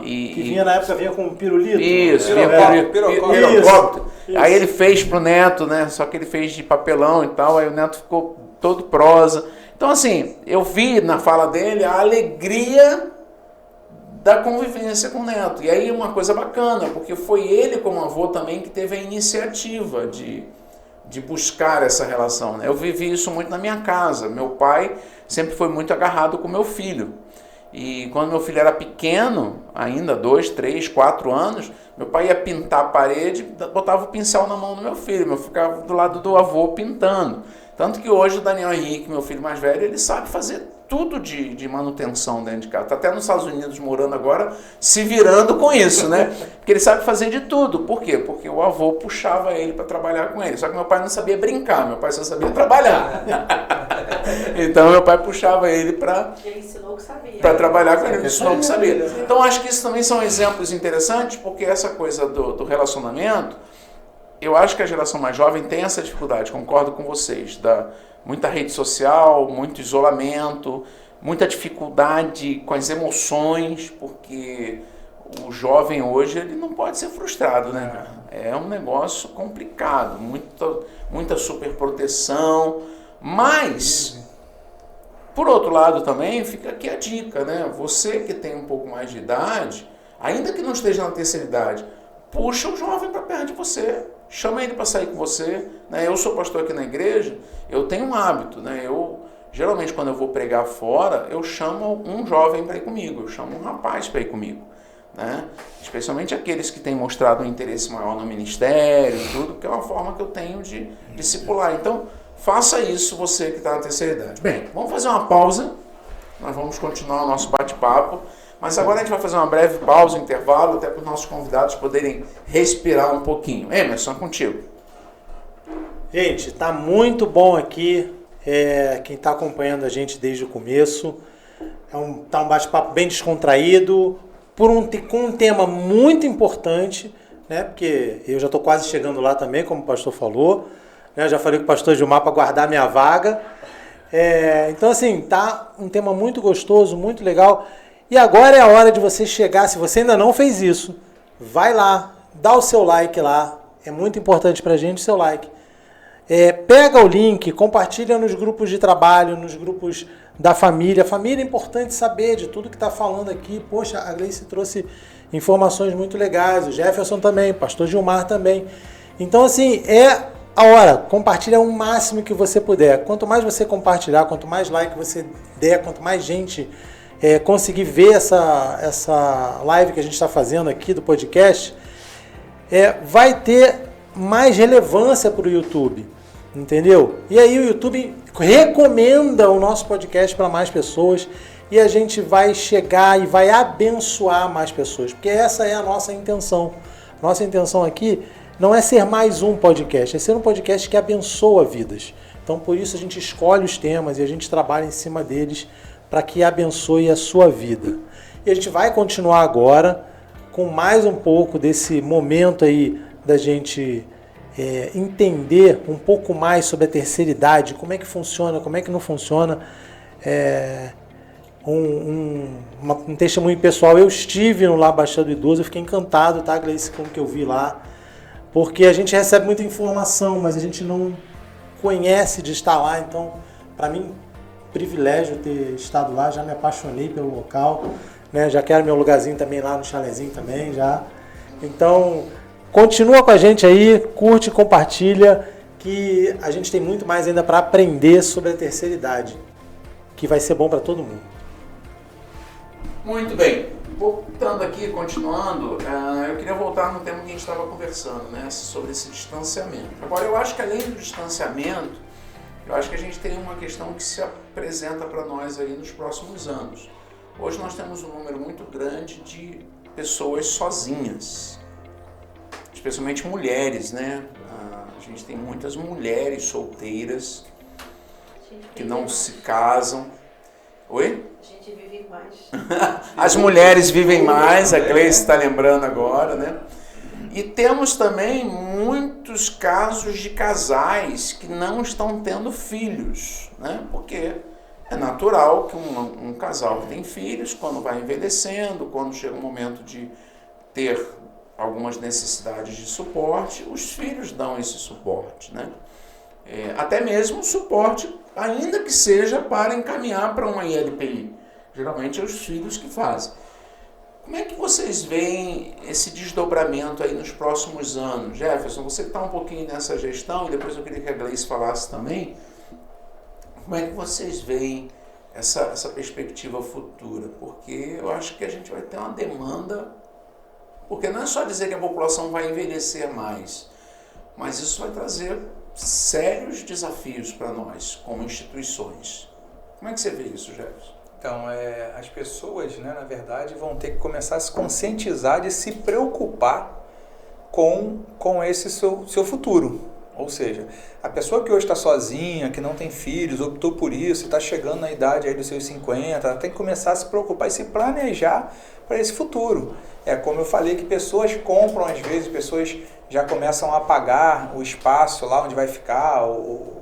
Que vinha na época, vinha com um pirulito. Isso, vinha pirocóptero. Aí ele fez pro neto, né? Só que ele fez de papelão e tal, aí o neto ficou todo prosa. Então assim, eu vi na fala dele a alegria da convivência com o neto. E aí uma coisa bacana, porque foi ele como avô também que teve a iniciativa de buscar essa relação, né? Eu vivi isso muito na minha casa. Meu pai sempre foi muito agarrado com meu filho. E quando meu filho era pequeno, ainda 2, 3, 4 anos, meu pai ia pintar a parede, botava o pincel na mão do meu filho, eu ficava do lado do avô pintando. Tanto que hoje o Daniel Henrique, meu filho mais velho, ele sabe fazer tudo de manutenção dentro de casa. Está até nos Estados Unidos morando agora, se virando com isso, né? Porque ele sabe fazer de tudo. Por quê? Porque o avô puxava ele para trabalhar com ele. Só que meu pai não sabia brincar, meu pai só sabia trabalhar. Então meu pai puxava ele para trabalhar com ele, ele ensinou que sabia. Então acho que isso também são exemplos interessantes, porque essa coisa do relacionamento, eu acho que a geração mais jovem tem essa dificuldade, concordo com vocês, muita rede social, muito isolamento, muita dificuldade com as emoções, porque o jovem hoje ele não pode ser frustrado, né, cara? É um negócio complicado, muita superproteção, mas, por outro lado também, fica aqui a dica, né? Você que tem um pouco mais de idade, ainda que não esteja na terceira idade, puxa o jovem para perto de você. Chama ele para sair com você, né? Eu sou pastor aqui na igreja, eu tenho um hábito, né? Geralmente quando eu vou pregar fora, eu chamo um jovem para ir comigo, eu chamo um rapaz para ir comigo, né? Especialmente aqueles que têm mostrado um interesse maior no ministério e tudo, que é uma forma que eu tenho de discipular. Então, faça isso você que está na terceira idade. Bem, vamos fazer uma pausa, nós vamos continuar o nosso bate-papo. Mas agora a gente vai fazer uma breve pausa, um intervalo, até para os nossos convidados poderem respirar um pouquinho. Emerson, contigo. Gente, tá muito bom aqui. Quem está acompanhando a gente desde o começo. Tá um bate-papo bem descontraído, com um tema muito importante, né? Porque eu já estou quase chegando lá também, como o pastor falou. Né? Eu já falei com o pastor Gilmar para guardar minha vaga. Então, assim, tá um tema muito gostoso, muito legal. E agora é a hora de você chegar, se você ainda não fez isso, vai lá, dá o seu like lá é muito importante para a gente o seu like. Pega o link, compartilha nos grupos de trabalho, nos grupos da família. A família é importante saber de tudo que está falando aqui. Poxa, a Gleice trouxe informações muito legais, o Jefferson também, o pastor Gilmar também. Então, assim, a hora, compartilha o máximo que você puder. Quanto mais você compartilhar, quanto mais like você der, quanto mais gente conseguir ver essa live que a gente está fazendo aqui do podcast, vai ter mais relevância para o YouTube, entendeu? E aí o YouTube recomenda o nosso podcast para mais pessoas e a gente vai chegar e vai abençoar mais pessoas, porque essa é a nossa intenção. Nossa intenção aqui não é ser mais um podcast, é ser um podcast que abençoa vidas. Então, por isso a gente escolhe os temas e a gente trabalha em cima deles para que abençoe a sua vida. E a gente vai continuar agora com mais um pouco desse momento aí da gente entender um pouco mais sobre a terceira idade, como é que funciona, como é que não funciona. Um testemunho pessoal, eu estive no Lar Baixada do Idoso, eu fiquei encantado, tá, Gleice, com o que eu vi lá, porque a gente recebe muita informação, mas a gente não conhece de estar lá, então, para mim, privilégio ter estado lá, já me apaixonei pelo local, né? Já quero meu lugarzinho também lá no chalezinho também, já. Então, continua com a gente aí, curte, compartilha, que a gente tem muito mais ainda para aprender sobre a terceira idade, que vai ser bom para todo mundo. Muito bem. Voltando aqui, continuando, eu queria voltar no tema que a gente estava conversando, né, sobre esse distanciamento. Agora, eu acho que além do distanciamento, eu acho que a gente tem uma questão que se apresenta para nós aí nos próximos anos. Hoje nós temos um número muito grande de pessoas sozinhas, especialmente mulheres, né? A gente tem muitas mulheres solteiras que não se casam. Oi? A gente vive mais. As mulheres vivem mais, a Gleice está lembrando agora, né? E temos também muitos casos de casais que não estão tendo filhos, né? Porque é natural que um casal que tem filhos, quando vai envelhecendo, quando chega o momento de ter algumas necessidades de suporte, os filhos dão esse suporte, né? Até mesmo suporte, ainda que seja para encaminhar para uma ILPI. Geralmente é os filhos que fazem. Como é que vocês veem esse desdobramento aí nos próximos anos? Jefferson, você está um pouquinho nessa gestão, e depois eu queria que a Gleice falasse também. Como é que vocês veem essa perspectiva futura? Porque eu acho que a gente vai ter uma demanda, porque não é só dizer que a população vai envelhecer mais, mas isso vai trazer sérios desafios para nós, como instituições. Como é que você vê isso, Jefferson? Então, as pessoas, né, na verdade, vão ter que começar a se conscientizar de se preocupar com esse seu futuro. Ou seja, a pessoa que hoje está sozinha, que não tem filhos, optou por isso, está chegando na idade aí dos seus 50, ela tem que começar a se preocupar e se planejar para esse futuro. Como eu falei, que pessoas compram, às vezes, pessoas já começam a pagar o espaço lá onde vai ficar, o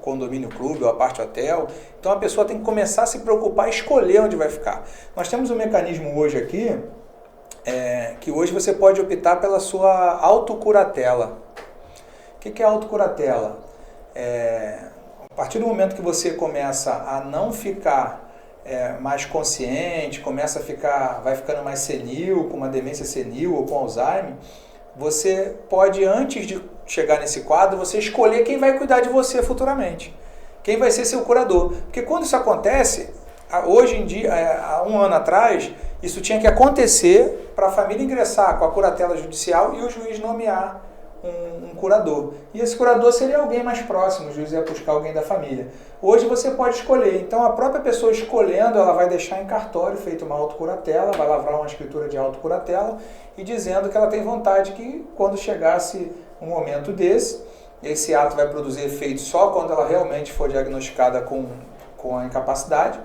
condomínio clube ou a parte hotel. Então a pessoa tem que começar a se preocupar e escolher onde vai ficar. Nós temos um mecanismo hoje aqui, que hoje você pode optar pela sua autocuratela. O que é autocuratela? A partir do momento que você começa a não ficar mais consciente, vai ficando mais senil, com uma demência senil ou com Alzheimer, você pode, antes de chegar nesse quadro, você escolher quem vai cuidar de você futuramente. Quem vai ser seu curador. Porque quando isso acontece, hoje em dia, há um ano atrás, isso tinha que acontecer para a família ingressar com a curatela judicial e o juiz nomear um curador. E esse curador seria alguém mais próximo, o juiz ia buscar alguém da família. Hoje você pode escolher. Então a própria pessoa escolhendo, ela vai deixar em cartório feito uma autocuratela, vai lavrar uma escritura de autocuratela e dizendo que ela tem vontade que quando chegasse um momento desse, esse ato vai produzir efeito só quando ela realmente for diagnosticada com a incapacidade.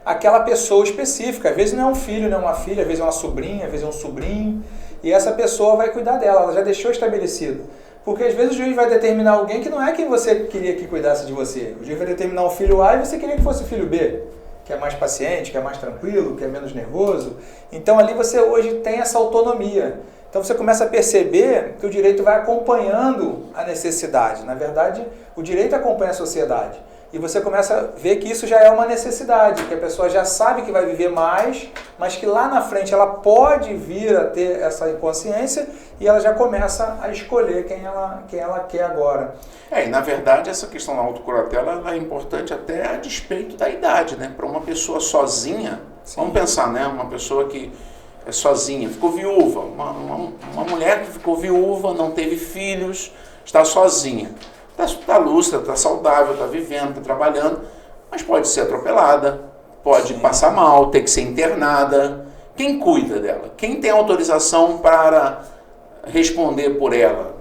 Aquela pessoa específica, às vezes não é um filho, não é uma filha, às vezes é uma sobrinha, às vezes é um sobrinho, e essa pessoa vai cuidar dela, ela já deixou estabelecido. Porque às vezes o juiz vai determinar alguém que não é quem você queria que cuidasse de você. O juiz vai determinar o filho A e você queria que fosse o filho B, que é mais paciente, que é mais tranquilo, que é menos nervoso. Então ali você hoje tem essa autonomia. Então você começa a perceber que o direito vai acompanhando a necessidade. Na verdade, o direito acompanha a sociedade. E você começa a ver que isso já é uma necessidade, que a pessoa já sabe que vai viver mais, mas que lá na frente ela pode vir a ter essa inconsciência e ela já começa a escolher quem ela quer agora. E na verdade essa questão da autocuratela ela é importante até a despeito da idade, né? Para uma pessoa sozinha, sim, vamos pensar, né? Uma pessoa que é sozinha, ficou viúva, uma mulher que ficou viúva, não teve filhos, está sozinha. Está lúcida, está saudável, está vivendo, está trabalhando, mas pode ser atropelada, pode sim, passar mal, ter que ser internada. Quem cuida dela? Quem tem autorização para responder por ela?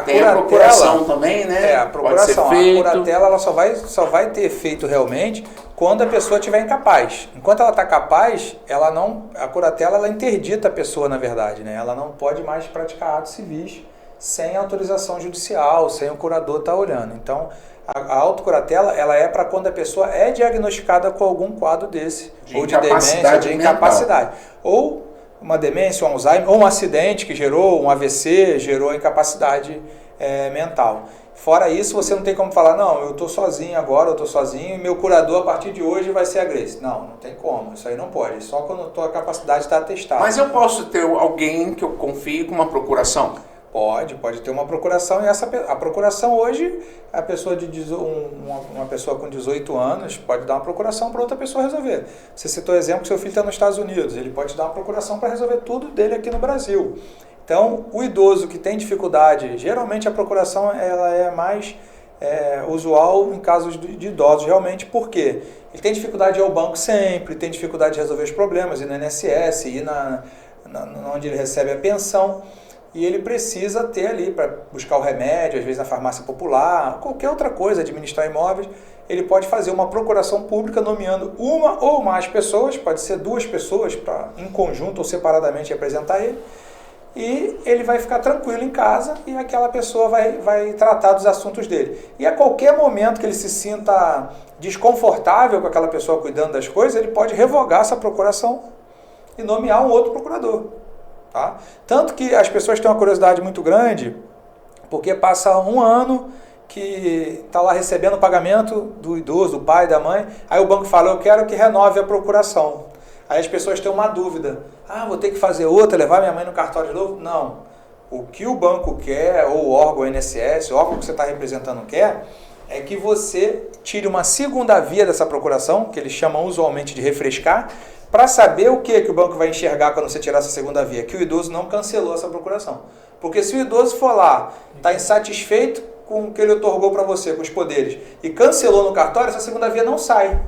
Tem a procuração também, né? A procuração. Pode ser feito. A curatela ela só vai ter efeito realmente quando a pessoa estiver incapaz. Enquanto ela está capaz, a curatela ela interdita a pessoa, na verdade, né? Ela não pode mais praticar atos civis sem autorização judicial, sem o curador estar olhando. Então, a autocuratela ela é para quando a pessoa é diagnosticada com algum quadro desse, ou de demência, de incapacidade, ou uma demência, um Alzheimer, ou um acidente que gerou, um AVC, gerou a incapacidade mental. Fora isso, você não tem como falar, não, eu estou sozinho agora, eu estou sozinho, e meu curador a partir de hoje vai ser a Gleice. Não tem como, isso aí não pode, só quando a tua capacidade está atestada. Mas eu posso ter alguém que eu confie com uma procuração? Pode ter uma procuração, e a procuração hoje, uma pessoa com 18 anos pode dar uma procuração para outra pessoa resolver. Você citou o exemplo que seu filho está nos Estados Unidos, ele pode dar uma procuração para resolver tudo dele aqui no Brasil. Então, o idoso que tem dificuldade, geralmente a procuração ela é mais usual em casos de idosos, realmente, porque ele tem dificuldade de ir ao banco sempre, tem dificuldade de resolver os problemas, ir no INSS, ir onde ele recebe a pensão. E ele precisa ter ali para buscar o remédio, às vezes na farmácia popular, qualquer outra coisa, administrar imóveis. Ele pode fazer uma procuração pública nomeando uma ou mais pessoas, pode ser 2 pessoas, para em conjunto ou separadamente representar ele. E ele vai ficar tranquilo em casa e aquela pessoa vai tratar dos assuntos dele. E a qualquer momento que ele se sinta desconfortável com aquela pessoa cuidando das coisas, ele pode revogar essa procuração e nomear um outro procurador. Tá? Tanto que as pessoas têm uma curiosidade muito grande, porque passa um ano que está lá recebendo o pagamento do idoso, do pai, da mãe, aí o banco fala, eu quero que renove a procuração. Aí as pessoas têm uma dúvida, vou ter que fazer outra, levar minha mãe no cartório de novo? Não. O que o banco quer, ou o órgão, o INSS, o órgão que você está representando quer, é que você tire uma segunda via dessa procuração, que eles chamam usualmente de refrescar, para saber o que o banco vai enxergar quando você tirar essa segunda via, que o idoso não cancelou essa procuração. Porque se o idoso for lá, está insatisfeito com o que ele otorgou para você, com os poderes, e cancelou no cartório, essa segunda via não sai.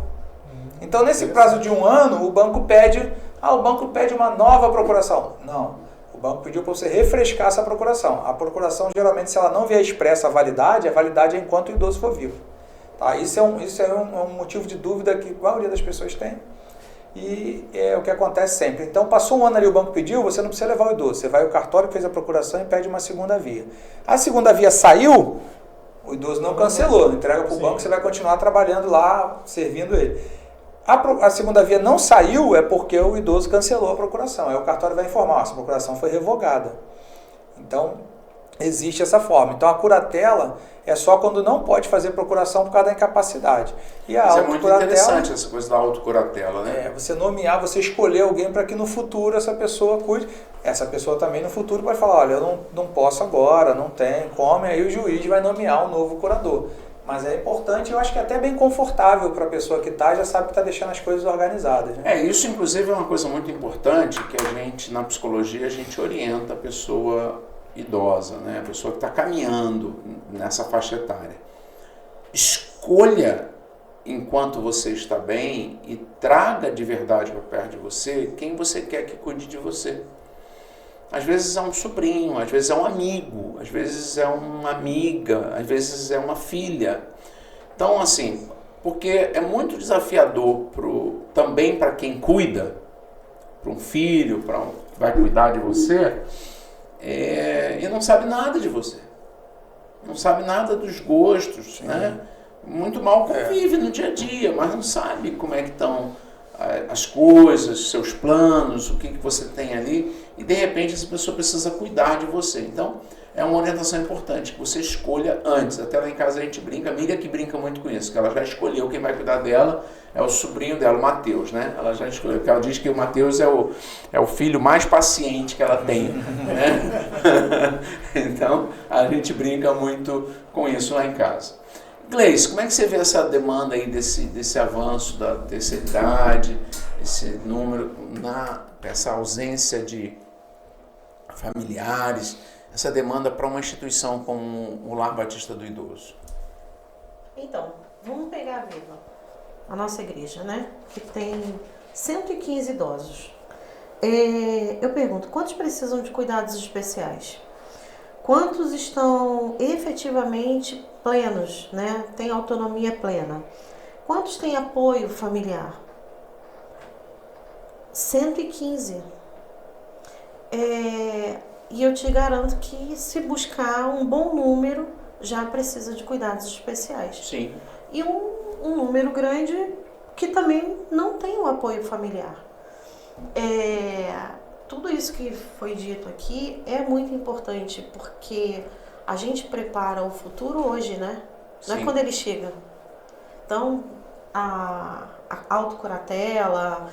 Então, nesse prazo de um ano, o banco pede uma nova procuração. Não, o banco pediu para você refrescar essa procuração. A procuração, geralmente, se ela não vier expressa a validade é enquanto o idoso for vivo. Tá? Isso é um motivo de dúvida que a maioria das pessoas tem. E é o que acontece sempre. Então, passou um ano ali, o banco pediu, você não precisa levar o idoso. Você vai ao cartório que fez a procuração e pede uma segunda via. A segunda via saiu, o idoso não cancelou. Entrega para o banco, você vai continuar trabalhando lá, servindo ele. A segunda via não saiu é porque o idoso cancelou a procuração. Aí o cartório vai informar, essa procuração foi revogada. Então, existe essa forma. Então, a curatela é só quando não pode fazer procuração por causa da incapacidade. E a Mas é muito interessante essa coisa da autocuratela, né? Você nomear, você escolher alguém para que no futuro essa pessoa cuide. Essa pessoa também no futuro vai falar, olha, eu não posso agora, não tem como, e aí o juiz vai nomear um novo curador. Mas é importante, eu acho que é até bem confortável para a pessoa que já sabe que está deixando as coisas organizadas. Né? Isso inclusive é uma coisa muito importante que a gente, na psicologia, a gente orienta a pessoa idosa, né? A pessoa que está caminhando nessa faixa etária. Escolha, enquanto você está bem, e traga de verdade para perto de você quem você quer que cuide de você. Às vezes é um sobrinho, às vezes é um amigo, às vezes é uma amiga, às vezes é uma filha. Então, assim, porque é muito desafiador também para quem cuida, para um filho, que vai cuidar de você, e não sabe nada de você. Não sabe nada dos gostos, né? Muito mal convive no dia a dia, mas não sabe como é que estão as coisas, seus planos, o que você tem ali. e de repente essa pessoa precisa cuidar de você. Então, é uma orientação importante que você escolha antes. Até lá em casa a gente brinca, a amiga que brinca muito com isso, que ela já escolheu quem vai cuidar dela, é o sobrinho dela, o Matheus, né? Ela já escolheu, porque ela diz que o Matheus é o filho mais paciente que ela tem, né? Então, a gente brinca muito com isso lá em casa. Gleice, como é que você vê essa demanda aí desse avanço da terceira idade, esse número, essa ausência de familiares, essa demanda para uma instituição como o Lar Batista do Idoso? Então, vamos pegar a Viva, a nossa igreja, né? Que tem 115 idosos. Eu pergunto, quantos precisam de cuidados especiais? Quantos estão efetivamente plenos, né? Tem autonomia plena? Quantos têm apoio familiar? 115. E eu te garanto que se buscar um bom número, já precisa de cuidados especiais. Sim. E um número grande que também não tem o apoio familiar. Tudo isso que foi dito aqui é muito importante, porque a gente prepara o futuro hoje, né? Não é quando ele chega. Então, a autocuratela,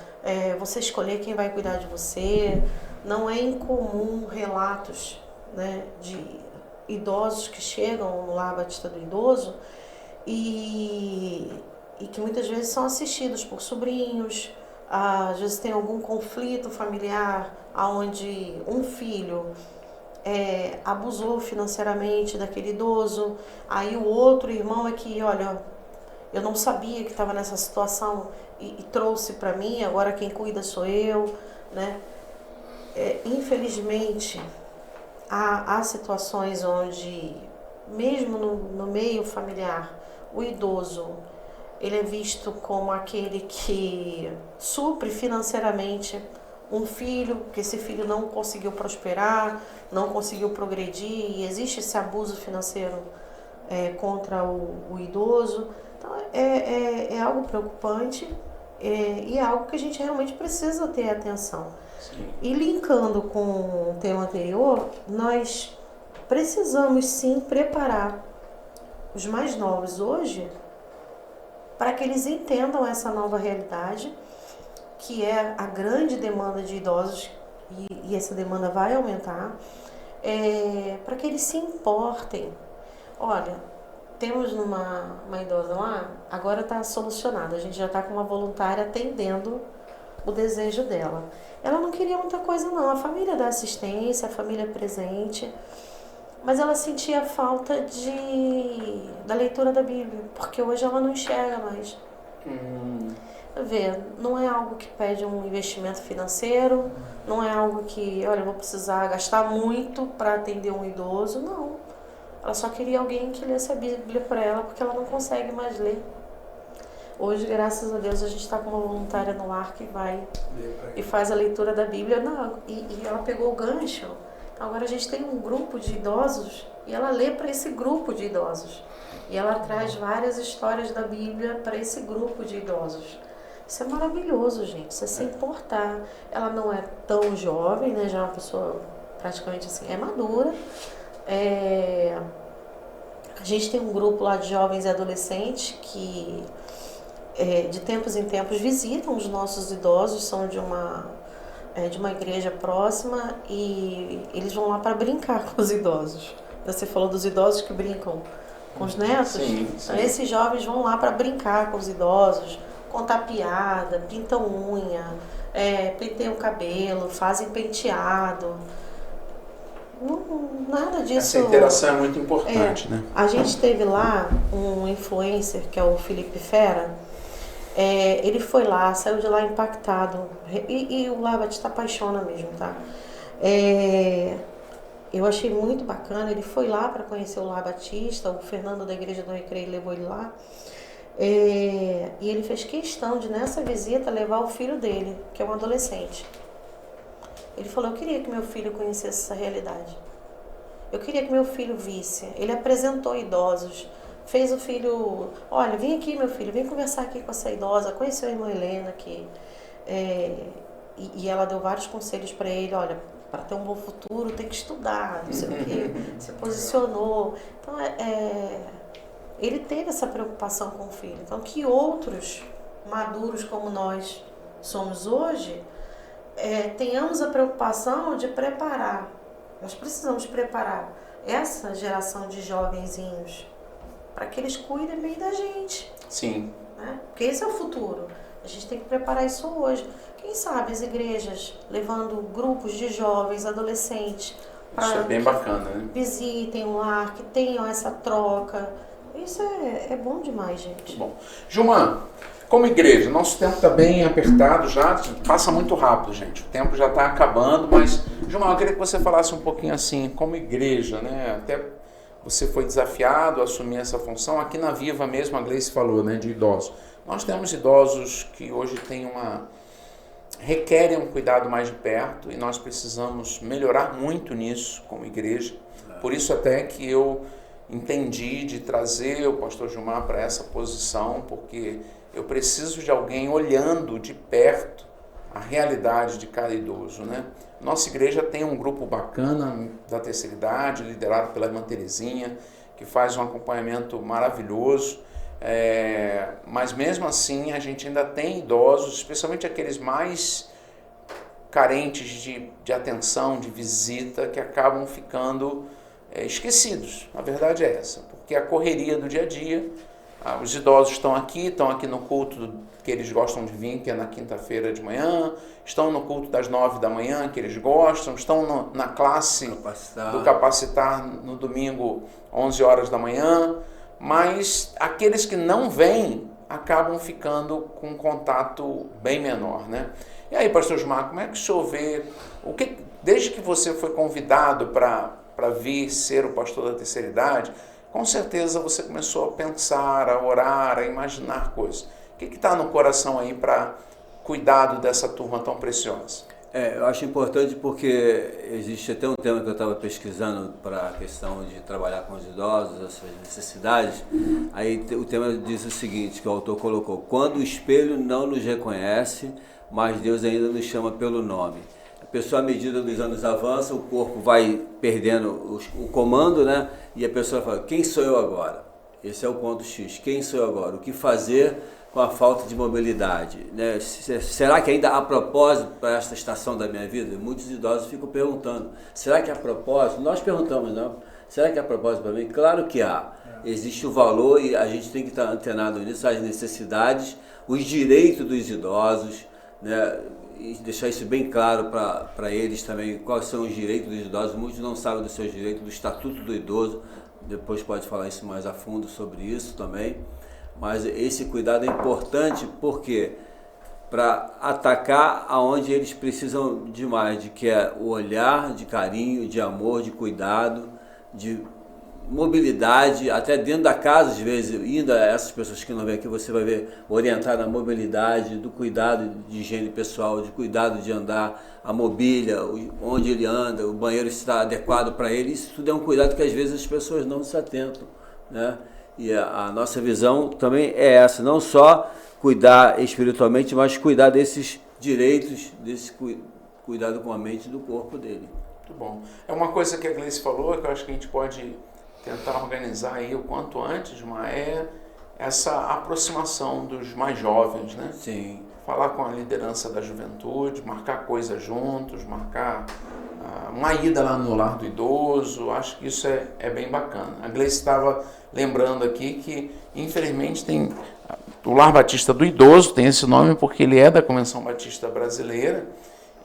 você escolher quem vai cuidar de você. Não é incomum relatos, né, de idosos que chegam no Lar Batista do Idoso e que muitas vezes são assistidos por sobrinhos, às vezes tem algum conflito familiar onde um filho abusou financeiramente daquele idoso, aí o outro irmão é que, olha, eu não sabia que estava nessa situação e trouxe para mim, agora quem cuida sou eu, né? Infelizmente, há situações onde, mesmo no meio familiar, o idoso ele é visto como aquele que supre financeiramente um filho, que esse filho não conseguiu prosperar, não conseguiu progredir, e existe esse abuso financeiro contra o idoso. Então, é algo preocupante e é algo que a gente realmente precisa ter atenção. Sim. E linkando com o tema anterior, nós precisamos sim preparar os mais novos hoje para que eles entendam essa nova realidade, que é a grande demanda de idosos, e essa demanda vai aumentar, para que eles se importem. Olha, temos uma idosa lá, agora está solucionado, a gente já está com uma voluntária atendendo o desejo dela. Ela não queria muita coisa não, a família dá assistência, a família presente, mas ela sentia falta da leitura da Bíblia, porque hoje ela não enxerga mais. Vê, não é algo que pede um investimento financeiro, não é algo que, olha, eu vou precisar gastar muito para atender um idoso, não. Ela só queria alguém que lesse a Bíblia para ela, porque ela não consegue mais ler. Hoje, graças a Deus, a gente está com uma voluntária no lar que vai e faz a leitura da Bíblia. Não, e ela pegou o gancho. Agora a gente tem um grupo de idosos e ela lê para esse grupo de idosos. E ela traz várias histórias da Bíblia para esse grupo de idosos. Isso é maravilhoso, gente. Isso é se importar. Ela não é tão jovem, né? Já é uma pessoa praticamente assim, madura. A gente tem um grupo lá de jovens e adolescentes que de tempos em tempos visitam os nossos idosos, são de uma igreja próxima, e eles vão lá para brincar com os idosos. Você falou dos idosos que brincam com os netos? Sim. Então, esses jovens vão lá para brincar com os idosos, contar piada, pintam unha, penteiam o cabelo, fazem penteado. Nada disso. Essa interação é muito importante, né? A gente teve lá um influencer, que é o Felipe Fera. Ele foi lá, saiu de lá impactado. E o Lar Batista apaixona mesmo, tá? Eu achei muito bacana. Ele foi lá para conhecer o Lar Batista. O Fernando da Igreja do Recreio levou ele lá. E ele fez questão de, nessa visita, levar o filho dele, que é um adolescente. Ele falou, eu queria que meu filho conhecesse essa realidade. Eu queria que meu filho visse. Ele apresentou idosos. Fez o filho, olha, vem aqui meu filho, vem conversar aqui com essa idosa. Conheceu a irmã Helena aqui. E ela deu vários conselhos para ele. Olha, para ter um bom futuro tem que estudar, não sei o quê, se posicionou. Então, ele teve essa preocupação com o filho. Então, que outros maduros como nós somos hoje, tenhamos a preocupação de preparar. Nós precisamos preparar essa geração de jovenzinhos para que eles cuidem bem da gente. Sim. Né? Porque esse é o futuro. A gente tem que preparar isso hoje. Quem sabe as igrejas levando grupos de jovens, adolescentes, para Isso é bem bacana, né? visitem o lar, que tenham essa troca. Isso é bom demais, gente. Bom. Gilmar, como igreja, nosso tempo está bem apertado já, passa muito rápido, gente. O tempo já está acabando, mas, Gilmar, eu queria que você falasse um pouquinho assim, como igreja, né? Até você foi desafiado a assumir essa função. Aqui na Viva mesmo, a Gleice falou, né, de idosos. Nós temos idosos que hoje requerem um cuidado mais de perto e nós precisamos melhorar muito nisso como igreja. Por isso até que eu entendi de trazer o pastor Gilmar para essa posição, porque eu preciso de alguém olhando de perto a realidade de cada idoso, né? Nossa igreja tem um grupo bacana da terceira idade, liderado pela irmã Terezinha, que faz um acompanhamento maravilhoso, mas mesmo assim a gente ainda tem idosos, especialmente aqueles mais carentes de atenção, de visita, que acabam ficando esquecidos. A verdade é essa, porque a correria do dia a dia, os idosos estão aqui no culto que eles gostam de vir, que é na quinta-feira de manhã, estão no culto das 9 da manhã, que eles gostam, estão na classe do Capacitar no domingo, 11 horas da manhã, mas aqueles que não vêm acabam ficando com um contato bem menor, né? E aí, pastor Gilmar, como é que o senhor vê, desde que você foi convidado para vir ser o pastor da terceira idade, com certeza você começou a pensar, a orar, a imaginar coisas. O que está no coração aí para cuidado dessa turma tão preciosa? Eu acho importante porque existe até um tema que eu estava pesquisando para a questão de trabalhar com os idosos, as suas necessidades. Aí o tema diz o seguinte, que o autor colocou: quando o espelho não nos reconhece, mas Deus ainda nos chama pelo nome. A pessoa, à medida dos anos avança, o corpo vai perdendo o comando, né? E a pessoa fala: quem sou eu agora? Esse é o ponto X. Quem sou eu agora? O que fazer com a falta de mobilidade, né? Será que ainda há propósito para esta estação da minha vida? Muitos idosos ficam perguntando: será que há propósito? Nós perguntamos, não? Será que há propósito para mim? Claro que há. Existe o valor e a gente tem que estar antenado nisso, as necessidades, os direitos dos idosos, né? E deixar isso bem claro para eles também, quais são os direitos dos idosos. Muitos não sabem dos seus direitos, do Estatuto do Idoso. Depois pode falar isso mais a fundo sobre isso também. Mas esse cuidado é importante porque para atacar aonde eles precisam de mais, que é o olhar de carinho, de amor, de cuidado, de mobilidade, até dentro da casa, às vezes, ainda essas pessoas que não vêm aqui, você vai ver orientar na mobilidade, do cuidado de higiene pessoal, de cuidado de andar, a mobília, onde ele anda, o banheiro está adequado para ele. Isso tudo é um cuidado que às vezes as pessoas não se atentam, né? E a nossa visão também é essa, não só cuidar espiritualmente, mas cuidar desses direitos, desse cuidado com a mente e do corpo dele. Muito bom. É uma coisa que a Gleice falou, que eu acho que a gente pode tentar organizar aí o quanto antes, mas essa aproximação dos mais jovens, né? Sim. Falar com a liderança da juventude, marcar coisas juntos, marcar uma ida lá no lar do idoso. Acho que isso é bem bacana. A Gleice estava lembrando aqui que, infelizmente, tem o Lar Batista do Idoso, tem esse nome porque ele é da Convenção Batista Brasileira,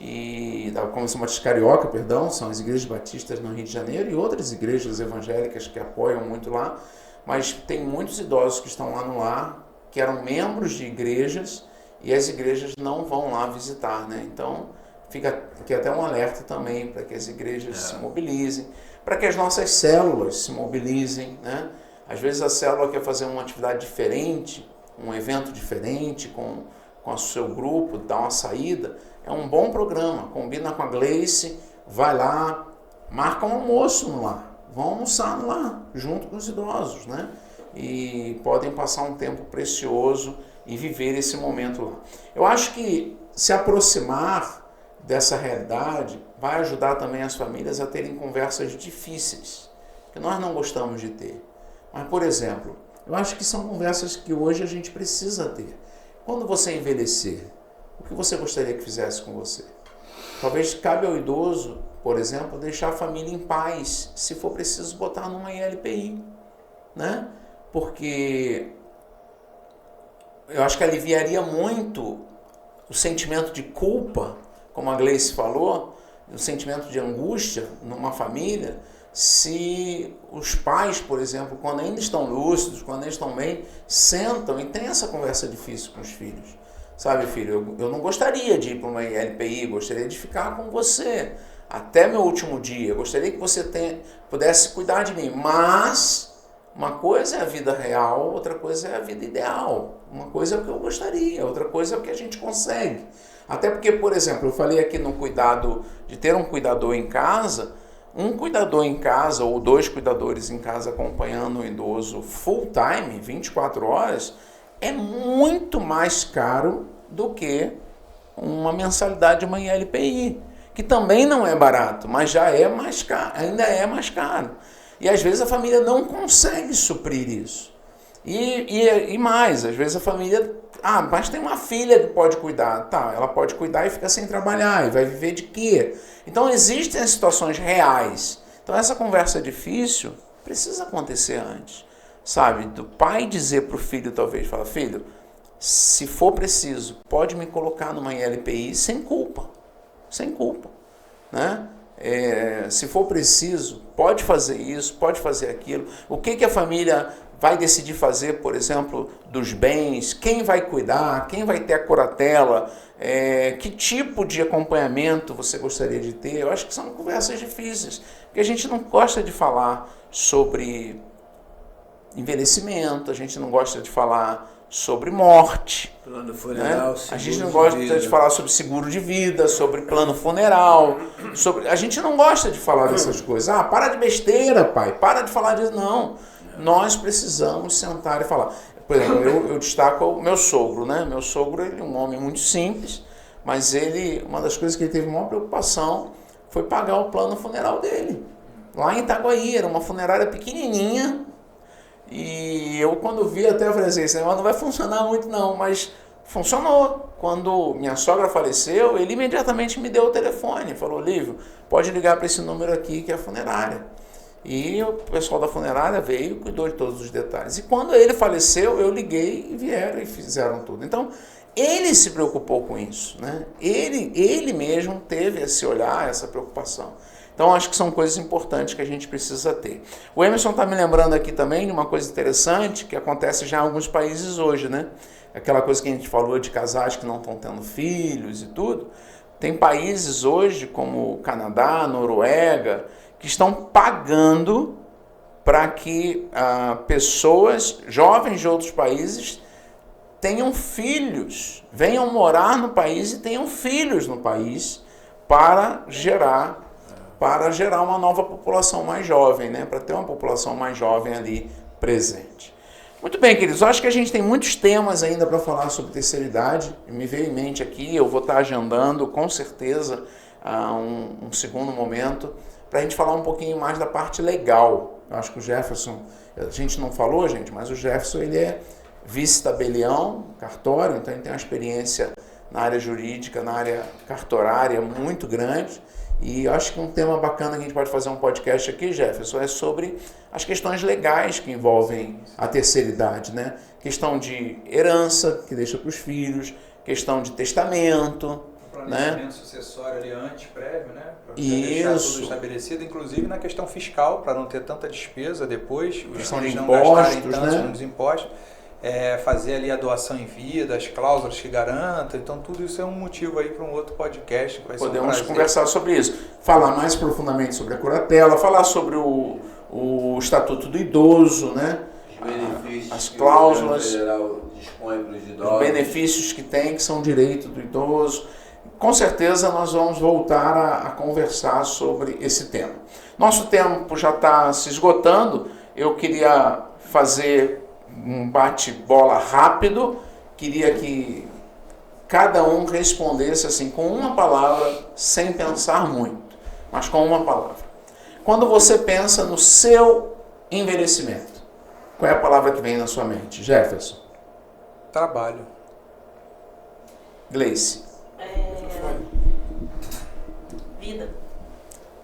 e da Convenção Batista Carioca, perdão, são as igrejas batistas no Rio de Janeiro e outras igrejas evangélicas que apoiam muito lá, mas tem muitos idosos que estão lá no lar, que eram membros de igrejas, e as igrejas não vão lá visitar, né? Então, fica aqui até um alerta também para que as igrejas se mobilizem, para que as nossas células se mobilizem, né? Às vezes a célula quer fazer uma atividade diferente, um evento diferente com o seu grupo, dar uma saída. É um bom programa, combina com a Gleice, vai lá, marca um almoço no lar, vão almoçar no lar, junto com os idosos, né? E podem passar um tempo precioso e viver esse momento lá. Eu acho que se aproximar dessa realidade vai ajudar também as famílias a terem conversas difíceis, que nós não gostamos de ter. Mas, por exemplo, eu acho que são conversas que hoje a gente precisa ter. Quando você envelhecer, o que você gostaria que fizesse com você? Talvez cabe ao idoso, por exemplo, deixar a família em paz, se for preciso botar numa ILPI, né? Porque eu acho que aliviaria muito o sentimento de culpa, como a Gleice falou, o sentimento de angústia numa família, se os pais, por exemplo, quando ainda estão lúcidos, quando ainda estão bem, sentam e têm essa conversa difícil com os filhos. Sabe, filho, eu não gostaria de ir para uma ILPI, gostaria de ficar com você até meu último dia, gostaria que você pudesse cuidar de mim, mas uma coisa é a vida real, outra coisa é a vida ideal. Uma coisa é o que eu gostaria, outra coisa é o que a gente consegue. Até porque, por exemplo, eu falei aqui no cuidado, de ter um cuidador em casa, um cuidador em casa ou 2 cuidadores em casa acompanhando o idoso full time, 24 horas, é muito mais caro do que uma mensalidade de uma ILPI, que também não é barato, mas já é mais caro, ainda é mais caro. E às vezes a família não consegue suprir isso. E mais, às vezes a família... mas tem uma filha que pode cuidar. Tá, ela pode cuidar e fica sem trabalhar. E vai viver de quê? Então existem as situações reais. Então essa conversa difícil precisa acontecer antes. Sabe? Do pai dizer para o filho, talvez, fala, filho, se for preciso, pode me colocar numa ILPI sem culpa. Sem culpa. Né? Se for preciso, pode fazer isso, pode fazer aquilo. O que a família vai decidir fazer, por exemplo, dos bens, quem vai cuidar, quem vai ter a curatela, que tipo de acompanhamento você gostaria de ter. Eu acho que são conversas difíceis, porque a gente não gosta de falar sobre envelhecimento, a gente não gosta de falar sobre morte, plano funeral, né? A gente não gosta de falar sobre seguro de vida, sobre plano funeral, a gente não gosta de falar dessas coisas. Para de besteira, pai, para de falar disso. Não, nós precisamos sentar e falar. Por exemplo, eu destaco o meu sogro, né? Meu sogro, ele é um homem muito simples, mas uma das coisas que ele teve maior preocupação foi pagar o plano funeral dele. Lá em Itaguaí, era uma funerária pequenininha, e eu quando vi até falei assim, esse negócio não vai funcionar muito não, mas funcionou. Quando minha sogra faleceu, ele imediatamente me deu o telefone, falou, Lívio, pode ligar para esse número aqui que é a funerária. E o pessoal da funerária veio e cuidou de todos os detalhes. E quando ele faleceu, eu liguei e vieram e fizeram tudo. Então, ele se preocupou com isso, né? Ele mesmo teve esse olhar, essa preocupação. Então, acho que são coisas importantes que a gente precisa ter. O Emerson está me lembrando aqui também de uma coisa interessante que acontece já em alguns países hoje, né? Aquela coisa que a gente falou de casais que não estão tendo filhos e tudo. Tem países hoje, como o Canadá, Noruega, que estão pagando para que pessoas, jovens de outros países, tenham filhos, venham morar no país e tenham filhos no país para gerar uma nova população mais jovem, né? Para ter uma população mais jovem ali presente. Muito bem, queridos, eu acho que a gente tem muitos temas ainda para falar sobre terceira idade. Me veio em mente aqui, eu vou estar agendando com certeza um segundo momento para a gente falar um pouquinho mais da parte legal. Eu acho que o Jefferson, a gente não falou, gente, mas o Jefferson ele é vice-tabelião, cartório, então ele tem uma experiência na área jurídica, na área cartorária muito grande. E eu acho que um tema bacana que a gente pode fazer um podcast aqui, Jefferson, é sobre as questões legais que envolvem a terceira idade, né? Questão de herança, que deixa para os filhos, questão de testamento, planejamento sucessório ali antes, prévio, né? Para deixar tudo estabelecido, inclusive na questão fiscal, para não ter tanta despesa depois, questão de não impostos, gastarem tanto né? nos impostos. Fazer ali a doação em vida, as cláusulas que garantam, então tudo isso é um motivo aí para um outro podcast que vai Podemos ser um conversar sobre isso, falar mais profundamente sobre a curatela, falar sobre o Estatuto do Idoso, né? Os benefícios as cláusulas, que o federal dispõe para os idosos. Os benefícios que tem, que são direito do idoso. Com certeza nós vamos voltar a conversar sobre esse tema. Nosso tempo já está se esgotando, eu queria fazer um bate-bola rápido, queria que cada um respondesse assim com uma palavra, sem pensar muito, mas com uma palavra. Quando você pensa no seu envelhecimento, qual é a palavra que vem na sua mente? Jefferson? Trabalho. Gleice? Vida.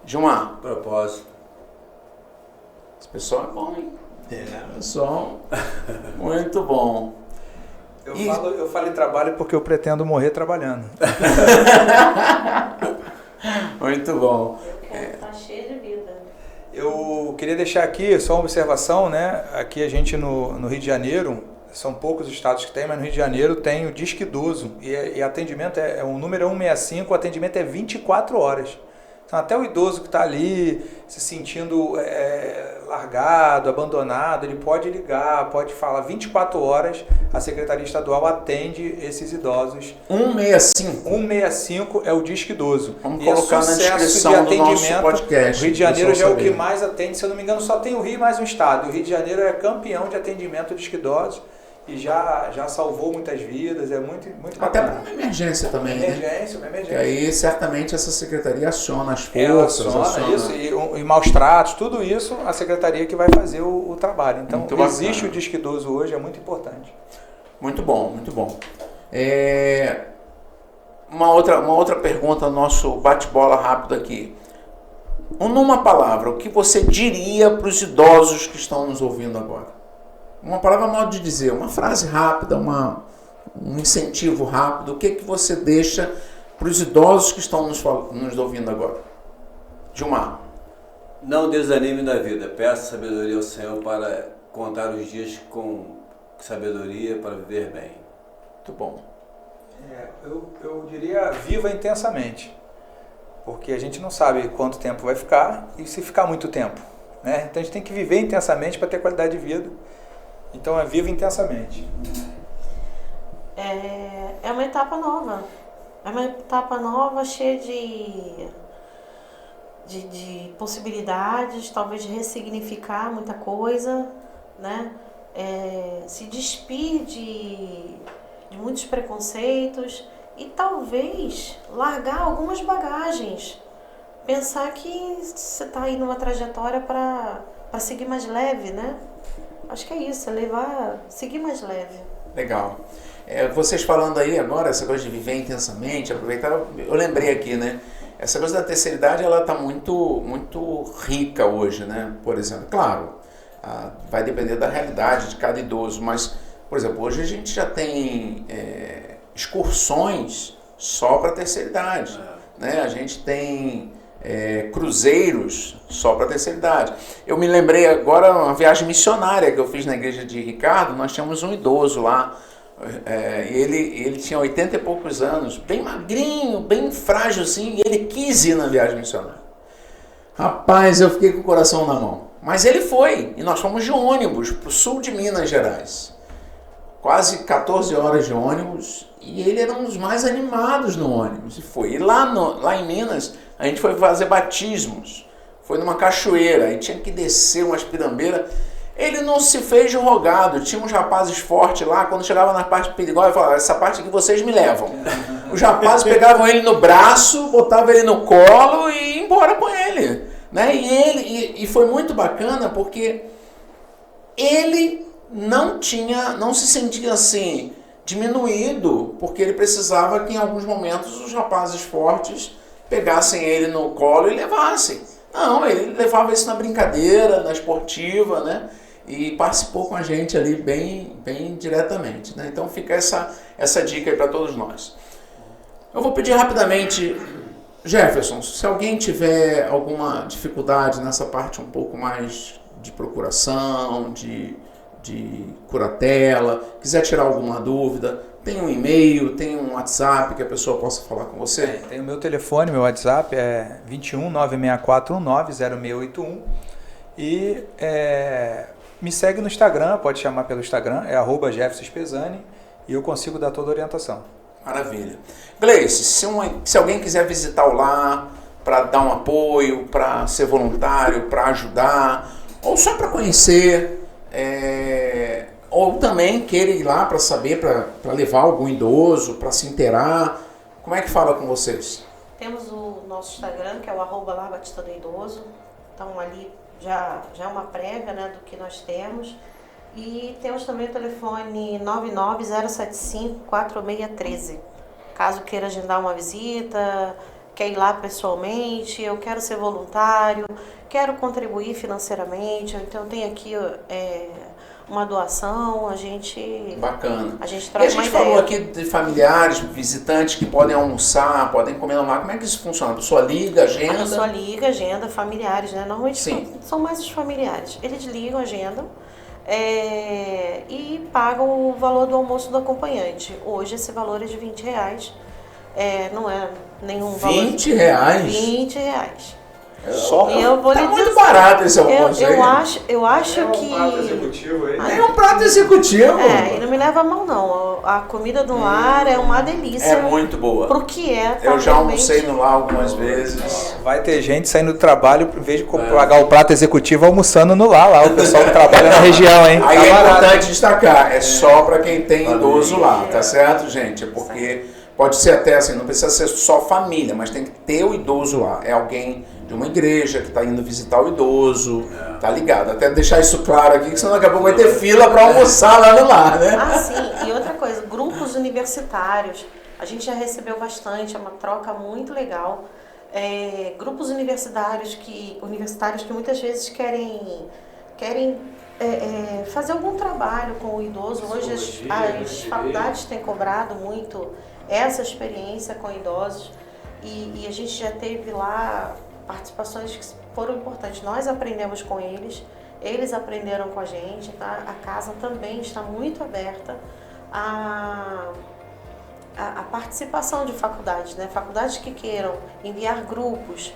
Gilmar? Propósito. Esse pessoal é bom, hein? Pessoal, muito bom. Eu falo em trabalho porque eu pretendo morrer trabalhando. Muito bom. Eu quero estar cheia de vida. Eu queria deixar aqui só uma observação, né? Aqui a gente no Rio de Janeiro, são poucos os estados que tem, mas no Rio de Janeiro tem o Disque Idoso e atendimento o número é 165, o atendimento é 24 horas. Então até o idoso que está ali se sentindo largado, abandonado, ele pode ligar, pode falar 24 horas, a Secretaria Estadual atende esses idosos. 165? 165 é o Disque Idoso. Vamos colocar na descrição do nosso podcast. O Rio de Janeiro já é o que mais atende, se eu não me engano só tem o Rio e mais um estado. O Rio de Janeiro é campeão de atendimento Disque Idosos e já salvou muitas vidas, é muito bacana. Até para uma emergência também, uma emergência. E aí certamente essa secretaria aciona as forças. Aciona isso, e maus tratos, tudo isso a secretaria que vai fazer o trabalho. Então muito existe bacana. O Disque Idoso hoje, é muito importante. Muito bom, muito bom. Uma outra pergunta, nosso bate-bola rápido aqui. Numa palavra, o que você diria para os idosos que estão nos ouvindo agora? Uma palavra, modo de dizer, uma frase rápida, um incentivo rápido. O que você deixa para os idosos que estão nos ouvindo agora? Gilmar? Não desanime na vida. Peça sabedoria ao Senhor para contar os dias com sabedoria para viver bem. Muito bom. Eu diria viva intensamente. Porque a gente não sabe quanto tempo vai ficar e se ficar muito tempo, né? Então a gente tem que viver intensamente para ter qualidade de vida. Então viva intensamente. É uma etapa nova. É uma etapa nova cheia de possibilidades, talvez de ressignificar muita coisa, né? Se despir de muitos preconceitos e talvez largar algumas bagagens. Pensar que você está aí numa trajetória para seguir mais leve, né? Acho que é isso, seguir mais leve. Legal. Vocês falando aí agora, essa coisa de viver intensamente, aproveitar, eu lembrei aqui, né? Essa coisa da terceira idade, ela está muito, muito rica hoje, né? Por exemplo, claro, vai depender da realidade de cada idoso, mas, por exemplo, hoje a gente já tem excursões só para a terceira idade, né? A gente tem cruzeiros só para a terceira idade. Eu me lembrei agora uma viagem missionária que eu fiz na igreja de Ricardo. Nós tínhamos um idoso lá, ele tinha 80 e poucos anos, bem magrinho, bem frágilzinho, e ele quis ir na viagem missionária. Rapaz, eu fiquei com o coração na mão. Mas ele foi, e nós fomos de ônibus para o sul de Minas Gerais. Quase 14 horas de ônibus, e ele era um dos mais animados no ônibus. E foi. E lá em Minas, a gente foi fazer batismos. Foi numa cachoeira, e tinha que descer umas pirambeiras. Ele não se fez de rogado. Tinha uns rapazes fortes lá, quando chegava na parte perigosa, ele falava: essa parte aqui vocês me levam. Os rapazes pegavam ele no braço, botavam ele no colo e iam embora com ele. Né? E foi muito bacana porque ele não se sentia assim diminuído, porque ele precisava que em alguns momentos os rapazes fortes pegassem ele no colo e levassem. Não, ele levava isso na brincadeira, na esportiva, né? E participou com a gente ali bem diretamente, né? Então fica essa dica aí para todos nós. Eu vou pedir rapidamente, Jefferson, se alguém tiver alguma dificuldade nessa parte um pouco mais de procuração, de curatela, quiser tirar alguma dúvida, tem um e-mail, tem um WhatsApp que a pessoa possa falar com você? Tem o meu telefone, meu WhatsApp é 21 96419 0681 e me segue no Instagram, pode chamar pelo Instagram, é @JeffersonSpesani e eu consigo dar toda a orientação. Maravilha. Gleice, se alguém quiser visitar o lar para dar um apoio, para ser voluntário, para ajudar, ou só para conhecer, ou também queira ir lá para saber, para levar algum idoso, para se inteirar, como é que fala com vocês? Temos o nosso Instagram, que é o @larbatista_do_idoso. Então ali já é uma prévia, né, do que nós temos. E temos também o telefone 990754613. Caso queira agendar uma visita, quer ir lá pessoalmente, eu quero ser voluntário, quero contribuir financeiramente, então tem aqui uma doação, Bacana. A gente E troca a gente uma falou ideia. aqui de familiares, visitantes que podem almoçar, podem comer lá. Como é que isso funciona? A pessoa liga, agenda? A pessoa liga, agenda, familiares, né? Normalmente Sim. são mais os familiares. Eles ligam, agendam e pagam o valor do almoço do acompanhante. Hoje esse valor é de R$20. Não é nenhum valor. R$20? R$20. Só E eu vou Tá lhe muito dizer, barato esse almoço aí. eu acho que... executivo aí. É um prato executivo. E não me leva a mal não. A comida do lar é uma delícia. É muito boa. Pro que é, tá? Eu já realmente. almocei no lar algumas vezes. Vai ter gente saindo do trabalho, em vez de pagar o prato executivo, almoçando no lar, lá. O pessoal que trabalha na região, hein? Aí Tá é barato. importante destacar, é só para quem tem idoso lá, tá certo, gente? Porque pode ser até assim, não precisa ser só família, mas tem que ter o idoso lá. É alguém de uma igreja que está indo visitar o idoso, tá ligado? Até deixar isso claro aqui, que senão daqui a pouco vai ter fila para almoçar lá no lar, né? Ah, sim. E outra coisa, grupos universitários. A gente já recebeu bastante, é uma troca muito legal. Grupos universitários que muitas vezes querem fazer algum trabalho com o idoso. Hoje as faculdades têm cobrado muito essa experiência com idosos e a gente já teve lá participações que foram importantes. Nós aprendemos com eles, eles aprenderam com a gente, tá? A casa também está muito aberta a participação de faculdades, né? Faculdades que queiram enviar grupos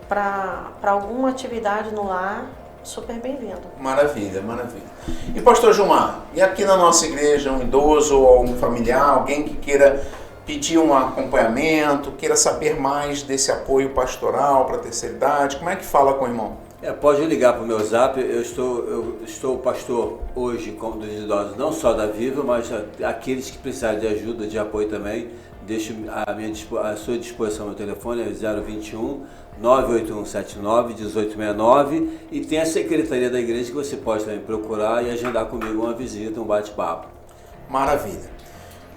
para alguma atividade no lar, super bem-vindo. Maravilha, maravilha. E pastor Gilmar, e aqui na nossa igreja, um idoso ou um familiar, alguém que queira pedir um acompanhamento, queira saber mais desse apoio pastoral para a terceira idade, como é que fala com o irmão? Pode ligar para o meu zap, eu estou pastor hoje como dos idosos, não só da Viva, mas aqueles que precisarem de ajuda, de apoio também, deixo à sua disposição meu telefone, é 021 98179 1869 e tem a secretaria da igreja que você pode também procurar e agendar comigo uma visita, um bate-papo. Maravilha.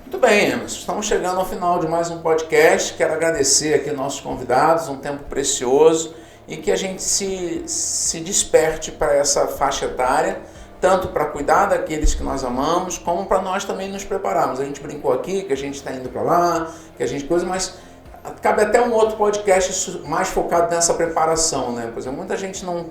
Muito bem, Emerson, estamos chegando ao final de mais um podcast. Quero agradecer aqui nossos convidados, um tempo precioso e que a gente se desperte para essa faixa etária, tanto para cuidar daqueles que nós amamos, como para nós também nos prepararmos. A gente brincou aqui que a gente está indo para lá, que a gente coisa, mas cabe até um outro podcast mais focado nessa preparação, né? Por exemplo, muita gente não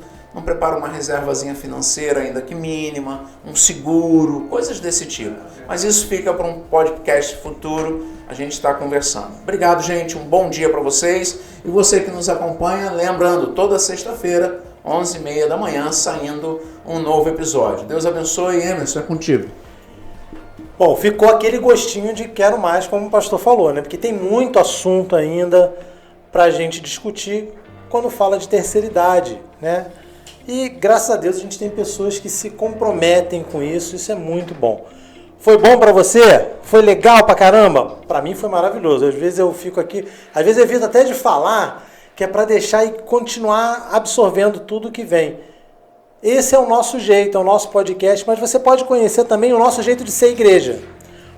prepara uma reservazinha financeira ainda que mínima, um seguro, coisas desse tipo. Mas isso fica para um podcast futuro, a gente está conversando. Obrigado, gente, um bom dia para vocês. E você que nos acompanha, lembrando, toda sexta-feira, 11h30 da manhã, saindo um novo episódio. Deus abençoe, Emerson, é contigo. Bom, ficou aquele gostinho de quero mais, como o pastor falou, né? Porque tem muito assunto ainda para a gente discutir quando fala de terceira idade, né? E graças a Deus a gente tem pessoas que se comprometem com isso é muito bom. Foi bom para você? Foi legal pra caramba? Para mim foi maravilhoso. Às vezes eu fico aqui, às vezes eu evito até de falar, que é para deixar e continuar absorvendo tudo que vem. Esse é o nosso jeito, é o nosso podcast, mas você pode conhecer também o nosso jeito de ser igreja.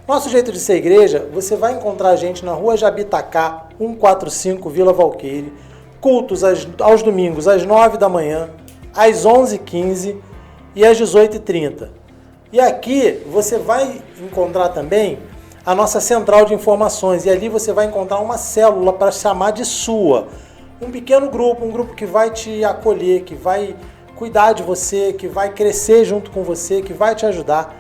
Nosso jeito de ser igreja, você vai encontrar a gente na Rua Jabitacá, 145, Vila Valqueire, cultos aos domingos, às 9 da manhã, às 11h15 e às 18h30. E aqui você vai encontrar também a nossa central de informações, e ali você vai encontrar uma célula para chamar de sua. Um pequeno grupo, um grupo que vai te acolher, que vai cuidar de você, que vai crescer junto com você, que vai te ajudar.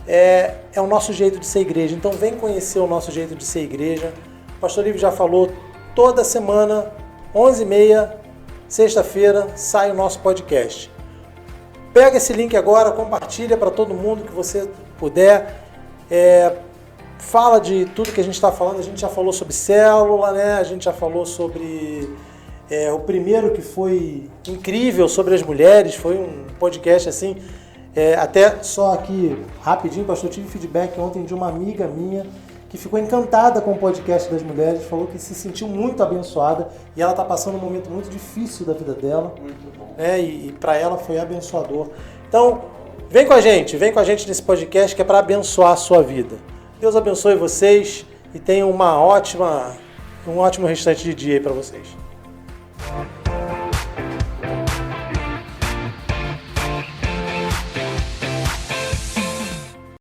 É o nosso jeito de ser igreja. Então vem conhecer o nosso jeito de ser igreja. O pastor Lívio já falou, toda semana, 11h30, sexta-feira, sai o nosso podcast. Pega esse link agora, compartilha para todo mundo que você puder. Fala de tudo que a gente está falando. A gente já falou sobre célula, né? A gente já falou sobre o primeiro que foi incrível sobre as mulheres. Foi um podcast assim Até só aqui, rapidinho, pastor, eu tive feedback ontem de uma amiga minha que ficou encantada com o podcast das mulheres, falou que se sentiu muito abençoada e ela está passando um momento muito difícil da vida dela. Muito bom. E para ela foi abençoador. Então, vem com a gente nesse podcast que é para abençoar a sua vida. Deus abençoe vocês e tenham um ótimo restante de dia aí para vocês.